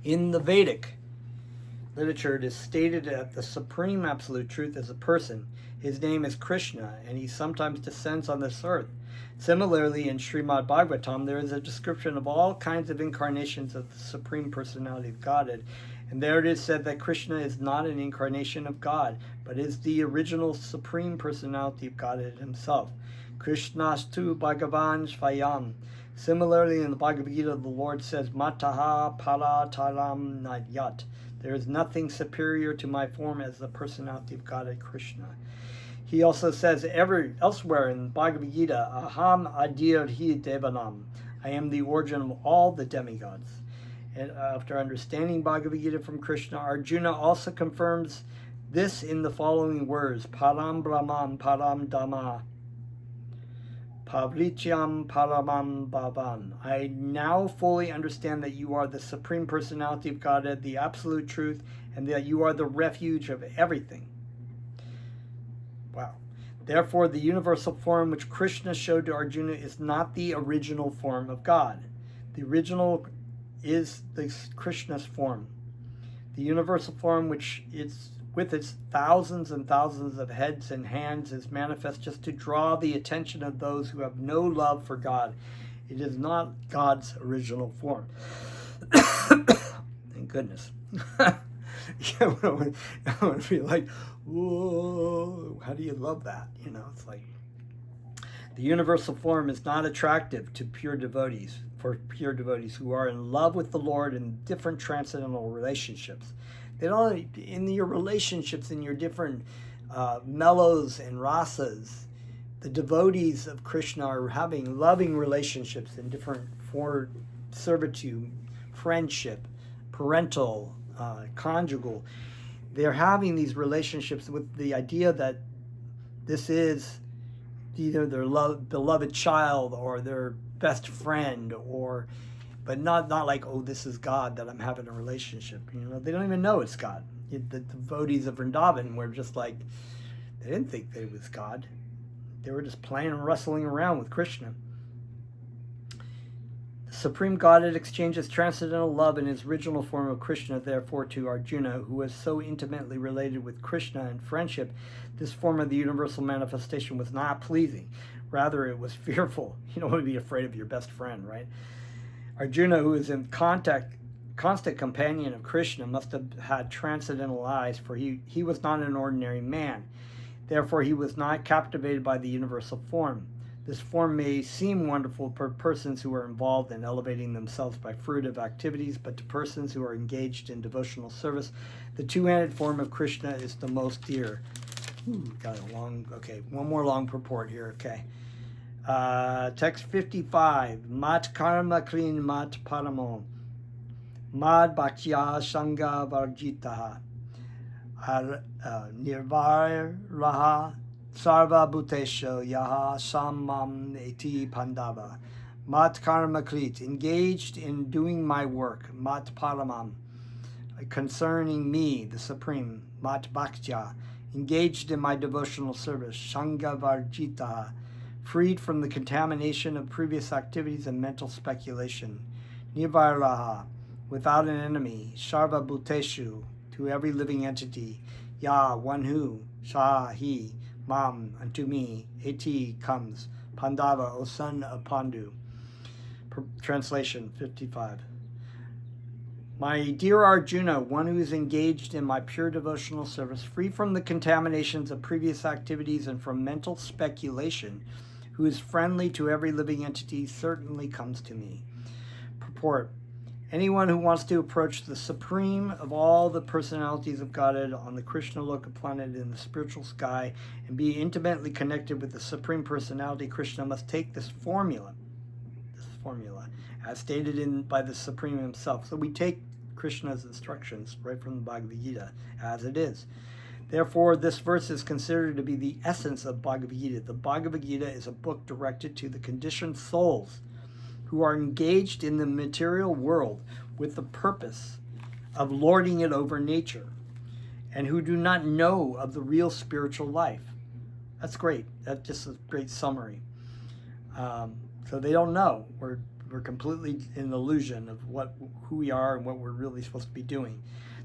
In the Vedic literature, it is stated that the Supreme Absolute Truth is a person. His name is Krishna, and he sometimes descends on this earth. Similarly, in Srimad Bhagavatam, there is a description of all kinds of incarnations of the Supreme Personality of Godhead. And there it is said that Krishna is not an incarnation of God, but is the original Supreme Personality of Godhead himself. Krishnastu Bhagavan Svayam. Similarly, in the Bhagavad Gita, the Lord says, Mataha Parataram Nadyat. There is nothing superior to my form as the personality of Godhead Krishna. He also says elsewhere in Bhagavad Gita, Aham Adir Hi Devanam. I am the origin of all the demigods. And after understanding Bhagavad Gita from Krishna, Arjuna also confirms this in the following words, Param Brahman Param Dhamma Pavrityam Paramam Bhavan. I now fully understand that you are the Supreme Personality of Godhead, the Absolute Truth, and that you are the refuge of everything. Wow. Therefore, the universal form which Krishna showed to Arjuna is not the original form of God. The original is the Krishna's form. The universal form, which is with its thousands and thousands of heads and hands, is manifest just to draw the attention of those who have no love for God. It is not God's original form. Thank goodness. I want to be like, whoa, how do you love that? You know, it's like the universal form is not attractive to pure devotees, for pure devotees who are in love with the Lord in different transcendental relationships. They don't, in your relationships, in your different mellows and rasas, the devotees of Krishna are having loving relationships in different for servitude, friendship, parental, conjugal. They're having these relationships with the idea that this is either their beloved child or their best friend, but not like, oh, this is God that I'm having a relationship. You know, they don't even know it's God. The devotees of Vrindavan were just like, they didn't think that it was God. They were just playing and wrestling around with Krishna. The Supreme Godhead exchanges transcendental love in his original form of Krishna, therefore, to Arjuna, who was so intimately related with Krishna in friendship. This form of the universal manifestation was not pleasing. Rather, it was fearful. You don't want to be afraid of your best friend, right? Arjuna, who is in constant companion of Krishna, must have had transcendental eyes, for he was not an ordinary man. Therefore, he was not captivated by the universal form. This form may seem wonderful for persons who are involved in elevating themselves by fruitive activities, but to persons who are engaged in devotional service, the two-handed form of Krishna is the most dear. One more long purport here, okay. Text 55. Mat karma klin mat paramo. Mad bhaktya sangha varjitaha. Nirvar raha Sarva Bhutesho Yaha Samam Eti Pandava. Mat Karma Krit, engaged in doing my work. Mat Paramam, concerning me, the Supreme. Mat Bhaktya, engaged in my devotional service. Shanga Varjita, freed from the contamination of previous activities and mental speculation. Nivaraha, without an enemy. Sarva Bhuteshu, to every living entity. Ya, one who. Shah, he. Mam, unto me. Eti, comes. Pandava, O son of Pandu. Translation 55. My dear Arjuna, one who is engaged in my pure devotional service, free from the contaminations of previous activities and from mental speculation, who is friendly to every living entity, certainly comes to me. Purport. Anyone who wants to approach the supreme of all the personalities of Godhead on the Krishna Loka planet in the spiritual sky and be intimately connected with the Supreme Personality Krishna must take this formula, as stated by the Supreme himself. So we take Krishna's instructions right from the Bhagavad Gita as it is. Therefore, this verse is considered to be the essence of Bhagavad Gita. The Bhagavad Gita is a book directed to the conditioned souls who are engaged in the material world with the purpose of lording it over nature and who do not know of the real spiritual life. That's great. That's just a great summary. So they don't know. We're completely in an illusion of who we are and what we're really supposed to be doing.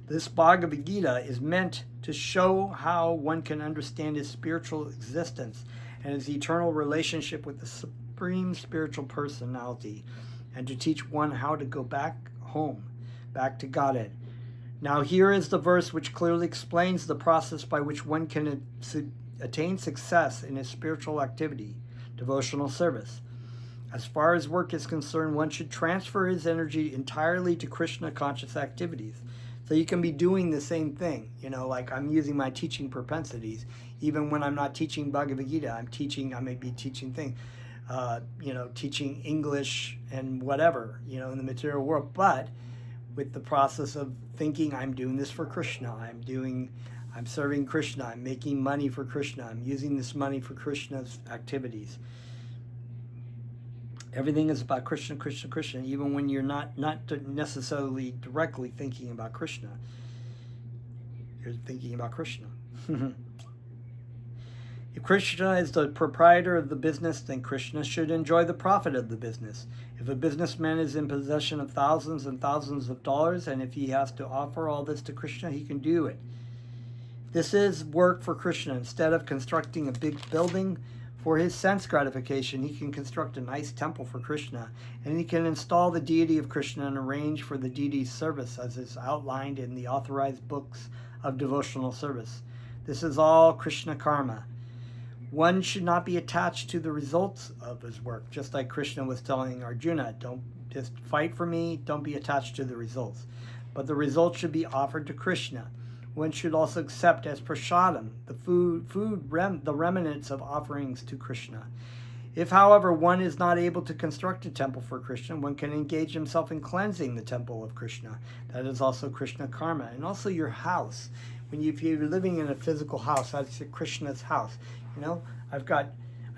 This Bhagavad Gita is meant to show how one can understand his spiritual existence and his eternal relationship with the Supreme Spiritual Personality, and to teach one how to go back home, back to Godhead. Now here is the verse which clearly explains the process by which one can attain success in his spiritual activity, devotional service. As far as work is concerned, one should transfer his energy entirely to Krishna conscious activities. So you can be doing the same thing, like I'm using my teaching propensities. Even when I'm not teaching Bhagavad Gita, I may be teaching things, teaching English and whatever, in the material world. But with the process of thinking, I'm doing this for Krishna, I'm serving Krishna, I'm making money for Krishna, I'm using this money for Krishna's activities. Everything is about Krishna, Krishna, Krishna, even when you're not necessarily directly thinking about Krishna. You're thinking about Krishna. If Krishna is the proprietor of the business, then Krishna should enjoy the profit of the business. If a businessman is in possession of thousands and thousands of dollars, and if he has to offer all this to Krishna, he can do it. This is work for Krishna. Instead of constructing a big building for his sense gratification, he can construct a nice temple for Krishna, and he can install the deity of Krishna and arrange for the deity's service as is outlined in the authorized books of devotional service. This is all Krishna karma. One should not be attached to the results of his work, just like Krishna was telling Arjuna, don't just fight for me, don't be attached to the results. But the results should be offered to Krishna. One should also accept as prasadam the remnants of offerings to Krishna. If, however, one is not able to construct a temple for Krishna, one can engage himself in cleansing the temple of Krishna. That is also Krishna karma. And also your house. If you're living in a physical house, that's Krishna's house. I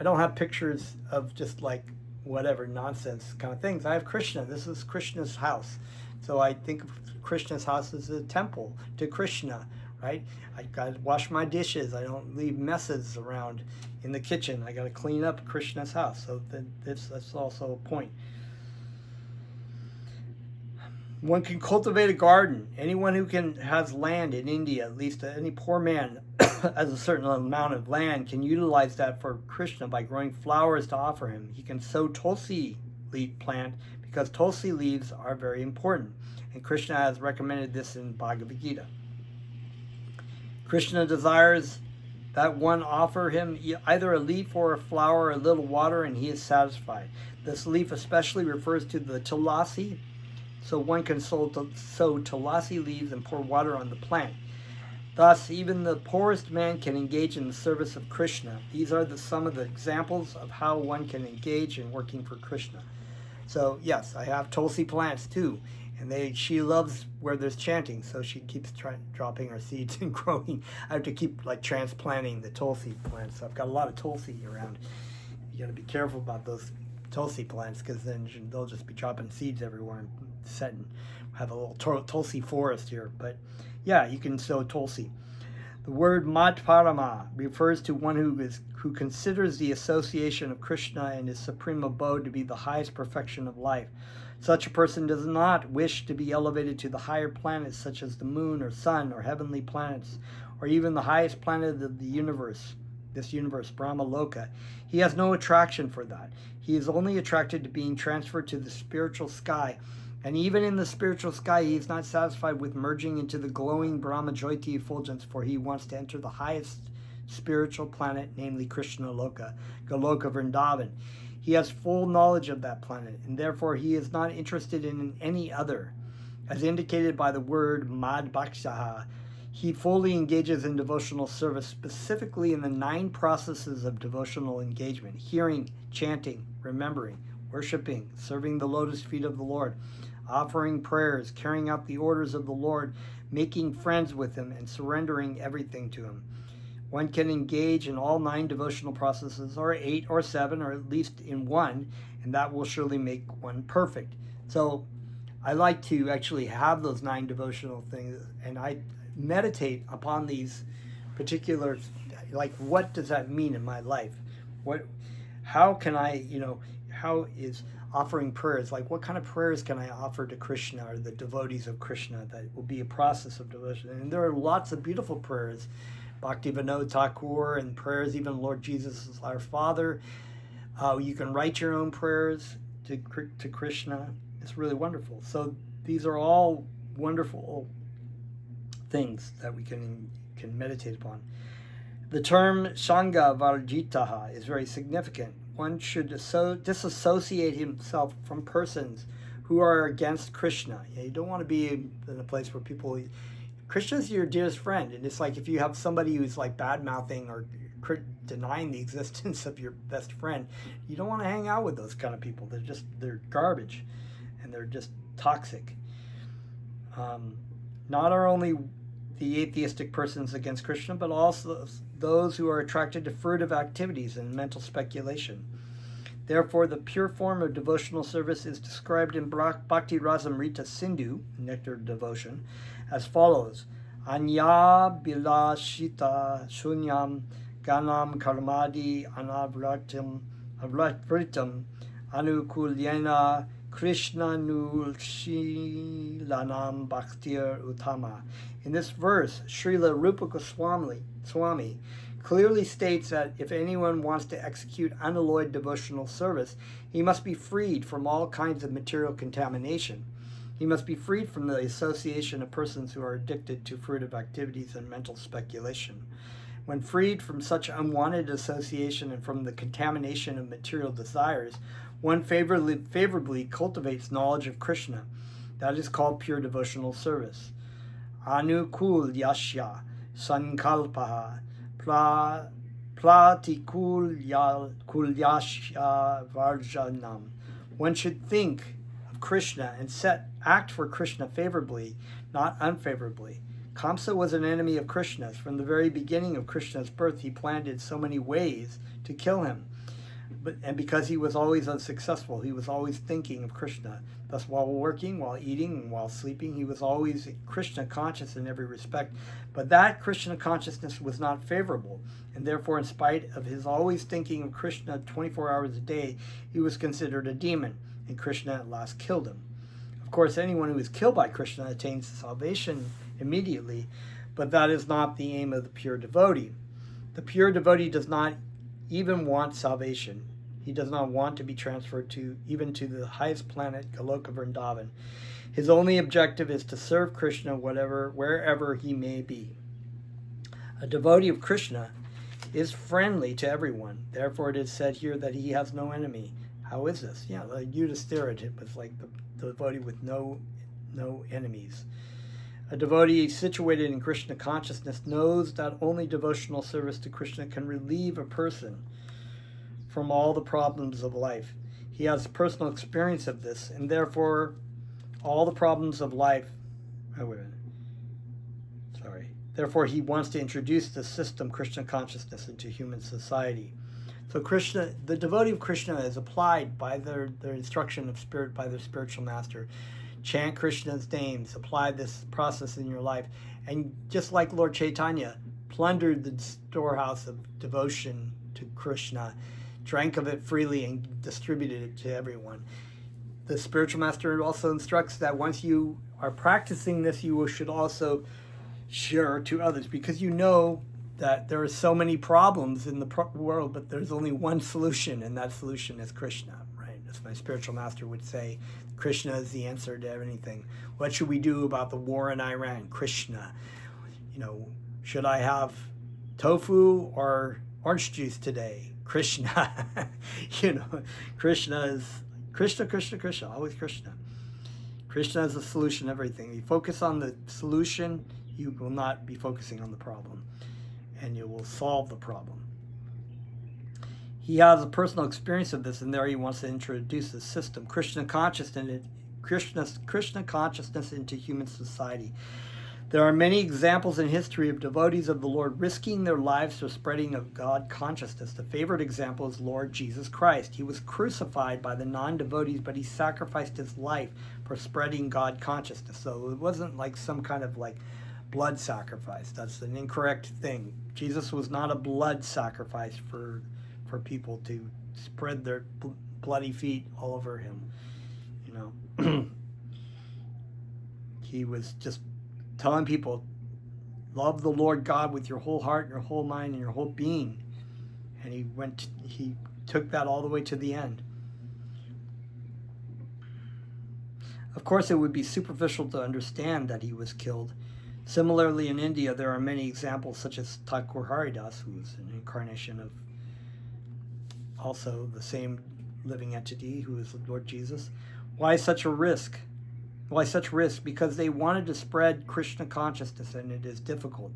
don't have pictures of just like whatever nonsense kind of things. I have Krishna. This is Krishna's house. So I think of Krishna's house as a temple to Krishna, right? I got to wash my dishes. I don't leave messes around in the kitchen. I got to clean up Krishna's house. So that's also a point. One can cultivate a garden. Anyone who has land in India, at least any poor man has a certain amount of land, can utilize that for Krishna by growing flowers to offer him. He can sow tulsi leaf plant because tulsi leaves are very important. And Krishna has recommended this in Bhagavad Gita. Krishna desires that one offer him either a leaf or a flower or a little water, and he is satisfied. This leaf especially refers to the tulasi, so one can sow tulasi leaves and pour water on the plant. Thus, even the poorest man can engage in the service of Krishna. These are some of the examples of how one can engage in working for Krishna. So, yes, I have tulsi plants too. And she loves where there's chanting, so she keeps dropping her seeds and growing. I have to keep like transplanting the tulsi plants. So I've got a lot of tulsi around. You got to be careful about those tulsi plants, because then they'll just be dropping seeds everywhere and have a little tulsi forest here. But yeah, you can sow tulsi. The word Madhparama refers to one who considers the association of Krishna and his supreme abode to be the highest perfection of life. Such a person does not wish to be elevated to the higher planets, such as the moon or sun or heavenly planets, or even the highest planet of the universe, this universe, Brahma Loka. He has no attraction for that. He is only attracted to being transferred to the spiritual sky. And even in the spiritual sky, he is not satisfied with merging into the glowing Brahmajyoti effulgence, for he wants to enter the highest spiritual planet, namely Krishna Loka, Goloka Vrindavan. He has full knowledge of that planet, and therefore he is not interested in any other. As indicated by the word Madhbhakshaha, he fully engages in devotional service, specifically in the 9 processes of devotional engagement: hearing, chanting, remembering, worshiping, serving the lotus feet of the Lord, offering prayers, carrying out the orders of the Lord, making friends with him, and surrendering everything to him. One can engage in all 9 devotional processes, or 8 or 7, or at least in one, and that will surely make one perfect. So I like to actually have those 9 devotional things, and I meditate upon these particular, like, what does that mean in my life? How can I, how is offering prayers, like what kind of prayers can I offer to Krishna or the devotees of Krishna? That will be a process of devotion. And there are lots of beautiful prayers, Bhakti Vinod Thakur, and prayers, even Lord Jesus is our Father. You can write your own prayers to Krishna. It's really wonderful. So these are all wonderful things that we can meditate upon. The term Sangha Varjitaha is very significant. One should disassociate himself from persons who are against Krishna. You don't want to be in a place where people... Krishna's your dearest friend, and it's like if you have somebody who's like bad-mouthing or denying the existence of your best friend, you don't want to hang out with those kind of people. They're garbage, and they're just toxic. Not only the atheistic persons against Krishna, but also those who are attracted to fruitive activities and mental speculation. Therefore, the pure form of devotional service is described in Bhakti Rasamrita Sindhu, Nectar of Devotion, as follows: Anya bilashita shunyam ganam karmadi anavritam anukulyena Krishna nulshilanam bhaktir utama. In this verse, Srila Rupa Goswami clearly states that if anyone wants to execute unalloyed devotional service, he must be freed from all kinds of material contamination. He must be freed from the association of persons who are addicted to fruitive activities and mental speculation. When freed from such unwanted association and from the contamination of material desires, one favorably cultivates knowledge of Krishna. That is called pure devotional service. Anukul yashya sankalpaha pratikul yashya varjanam. One should think of Krishna and act for Krishna favorably, not unfavorably. Kamsa was an enemy of Krishna's. From the very beginning of Krishna's birth, he planned in so many ways to kill him. And because he was always unsuccessful, he was always thinking of Krishna. Thus, while working, while eating, and while sleeping, he was always Krishna conscious in every respect. But that Krishna consciousness was not favorable, and therefore, in spite of his always thinking of Krishna 24 hours a day, he was considered a demon, and Krishna at last killed him. Of course, anyone who is killed by Krishna attains salvation immediately, but that is not the aim of the pure devotee. The pure devotee does not even want salvation. He does not want to be transferred even to the highest planet, Goloka Vrindavan. His only objective is to serve Krishna wherever he may be. A devotee of Krishna is friendly to everyone. Therefore, it is said here that he has no enemy. How is this? Yeah, like Yudhishthira was like the devotee with no enemies. A devotee situated in Krishna consciousness knows that only devotional service to Krishna can relieve a person from all the problems of life. He has personal experience of this, and therefore all the problems of life. Oh, wait a minute. Sorry. Therefore, he wants to introduce the system, Krishna consciousness, into human society. So Krishna, the devotee of Krishna, is applied by their instruction of spirit, by their spiritual master. Chant Krishna's names, apply this process in your life. And just like Lord Chaitanya plundered the storehouse of devotion to Krishna, drank of it freely and distributed it to everyone, the spiritual master also instructs that once you are practicing this, you should also share to others, because you know that there are so many problems in the world, but there's only one solution, and that solution is Krishna, right? As my spiritual master would say, Krishna is the answer to anything. What should we do about the war in Iran? Krishna. You know, should I have tofu or orange juice today? Krishna. You know, Krishna is Krishna, always Krishna. Krishna is the solution to everything. You focus on the solution, you will not be focusing on the problem, and you will solve the problem. He has a personal experience of this, and there he wants to introduce the system, Krishna consciousness into human society. There are many examples in history of devotees of the Lord risking their lives for spreading of God consciousness. The favorite example is Lord Jesus Christ. He was crucified by the non-devotees, but he sacrificed his life for spreading God consciousness. So it wasn't like some kind of like blood sacrifice. That's an incorrect thing. Jesus was not a blood sacrifice for people to spread their bloody feet all over him. You know, he was just telling people, love the Lord God with your whole heart, your whole mind, and your whole being. And he took that all the way to the end. Of course, it would be superficial to understand that he was killed. Similarly, in India, there are many examples, such as Thakur Haridas, who is an incarnation of also the same living entity, who is the Lord Jesus. Why such a risk? Why such risk? Because they wanted to spread Krishna consciousness, and it is difficult.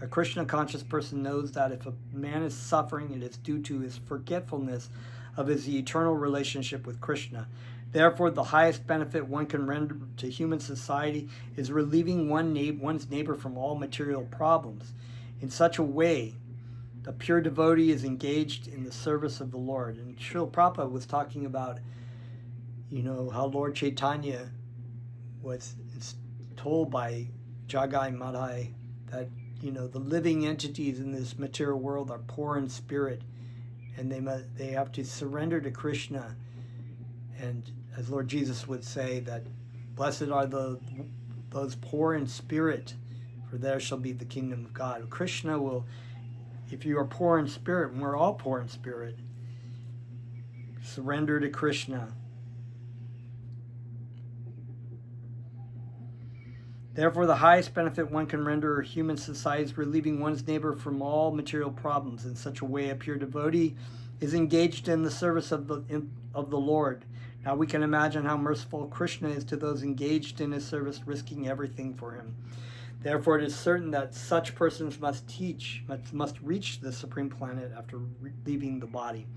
A Krishna conscious person knows that if a man is suffering, it is due to his forgetfulness of his eternal relationship with Krishna. Therefore, the highest benefit one can render to human society is relieving one's neighbor from all material problems. In such a way, the pure devotee is engaged in the service of the Lord. And Srila Prabhupada was talking about, you know, how Lord Chaitanya was told by Jagai Madhai that, you know, the living entities in this material world are poor in spirit, and they have to surrender to Krishna. And as Lord Jesus would say, that blessed are those poor in spirit, for there shall be the kingdom of God. Krishna will, if you are poor in spirit, and we're all poor in spirit, surrender to Krishna. Therefore, the highest benefit one can render human society is relieving one's neighbor from all material problems. In such a way, a pure devotee is engaged in the service of the Lord. Now we can imagine how merciful Krishna is to those engaged in his service, risking everything for him. Therefore, it is certain that such persons must reach the supreme planet after leaving the body.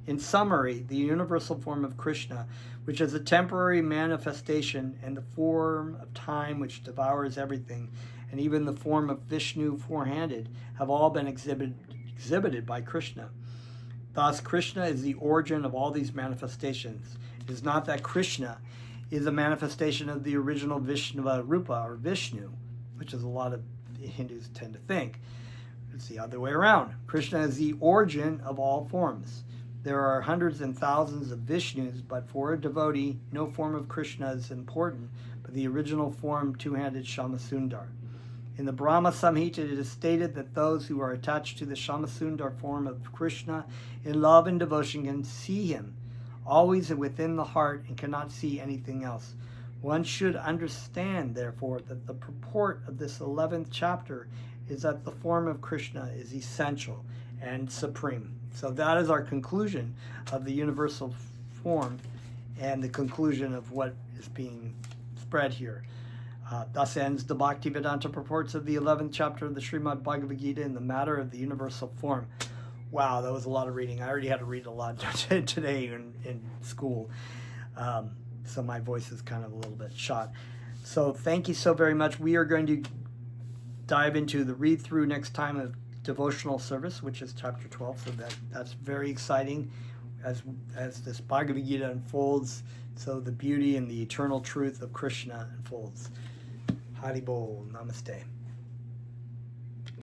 In summary, the universal form of Krishna, which is a temporary manifestation, and the form of time which devours everything, and even the form of Vishnu four-handed, have all been exhibited by Krishna. Thus, Krishna is the origin of all these manifestations. It is not that Krishna is a manifestation of the original Vishnava Rupa, or Vishnu, which is a lot of Hindus tend to think. It's the other way around. Krishna is the origin of all forms. There are hundreds and thousands of Vishnus, but for a devotee, no form of Krishna is important, but the original form, two-handed Shamasundar. In the Brahma Samhita, it is stated that those who are attached to the Shamasundar form of Krishna in love and devotion can see him, always within the heart, and cannot see anything else. One should understand, therefore, that the purport of this 11th chapter is that the form of Krishna is essential and supreme. So that is our conclusion of the universal form and the conclusion of what is being spread here. Thus ends the Bhaktivedanta purports of the 11th chapter of the Srimad Bhagavad Gita in the matter of the universal form. Wow, that was a lot of reading. I already had to read a lot today in school. so my voice is kind of a little bit shot. So thank you so very much. We are going to dive into the read-through next time of devotional service, which is chapter 12. So that's very exciting as this Bhagavad Gita unfolds. So the beauty and the eternal truth of Krishna unfolds. Hari Bol. Namaste.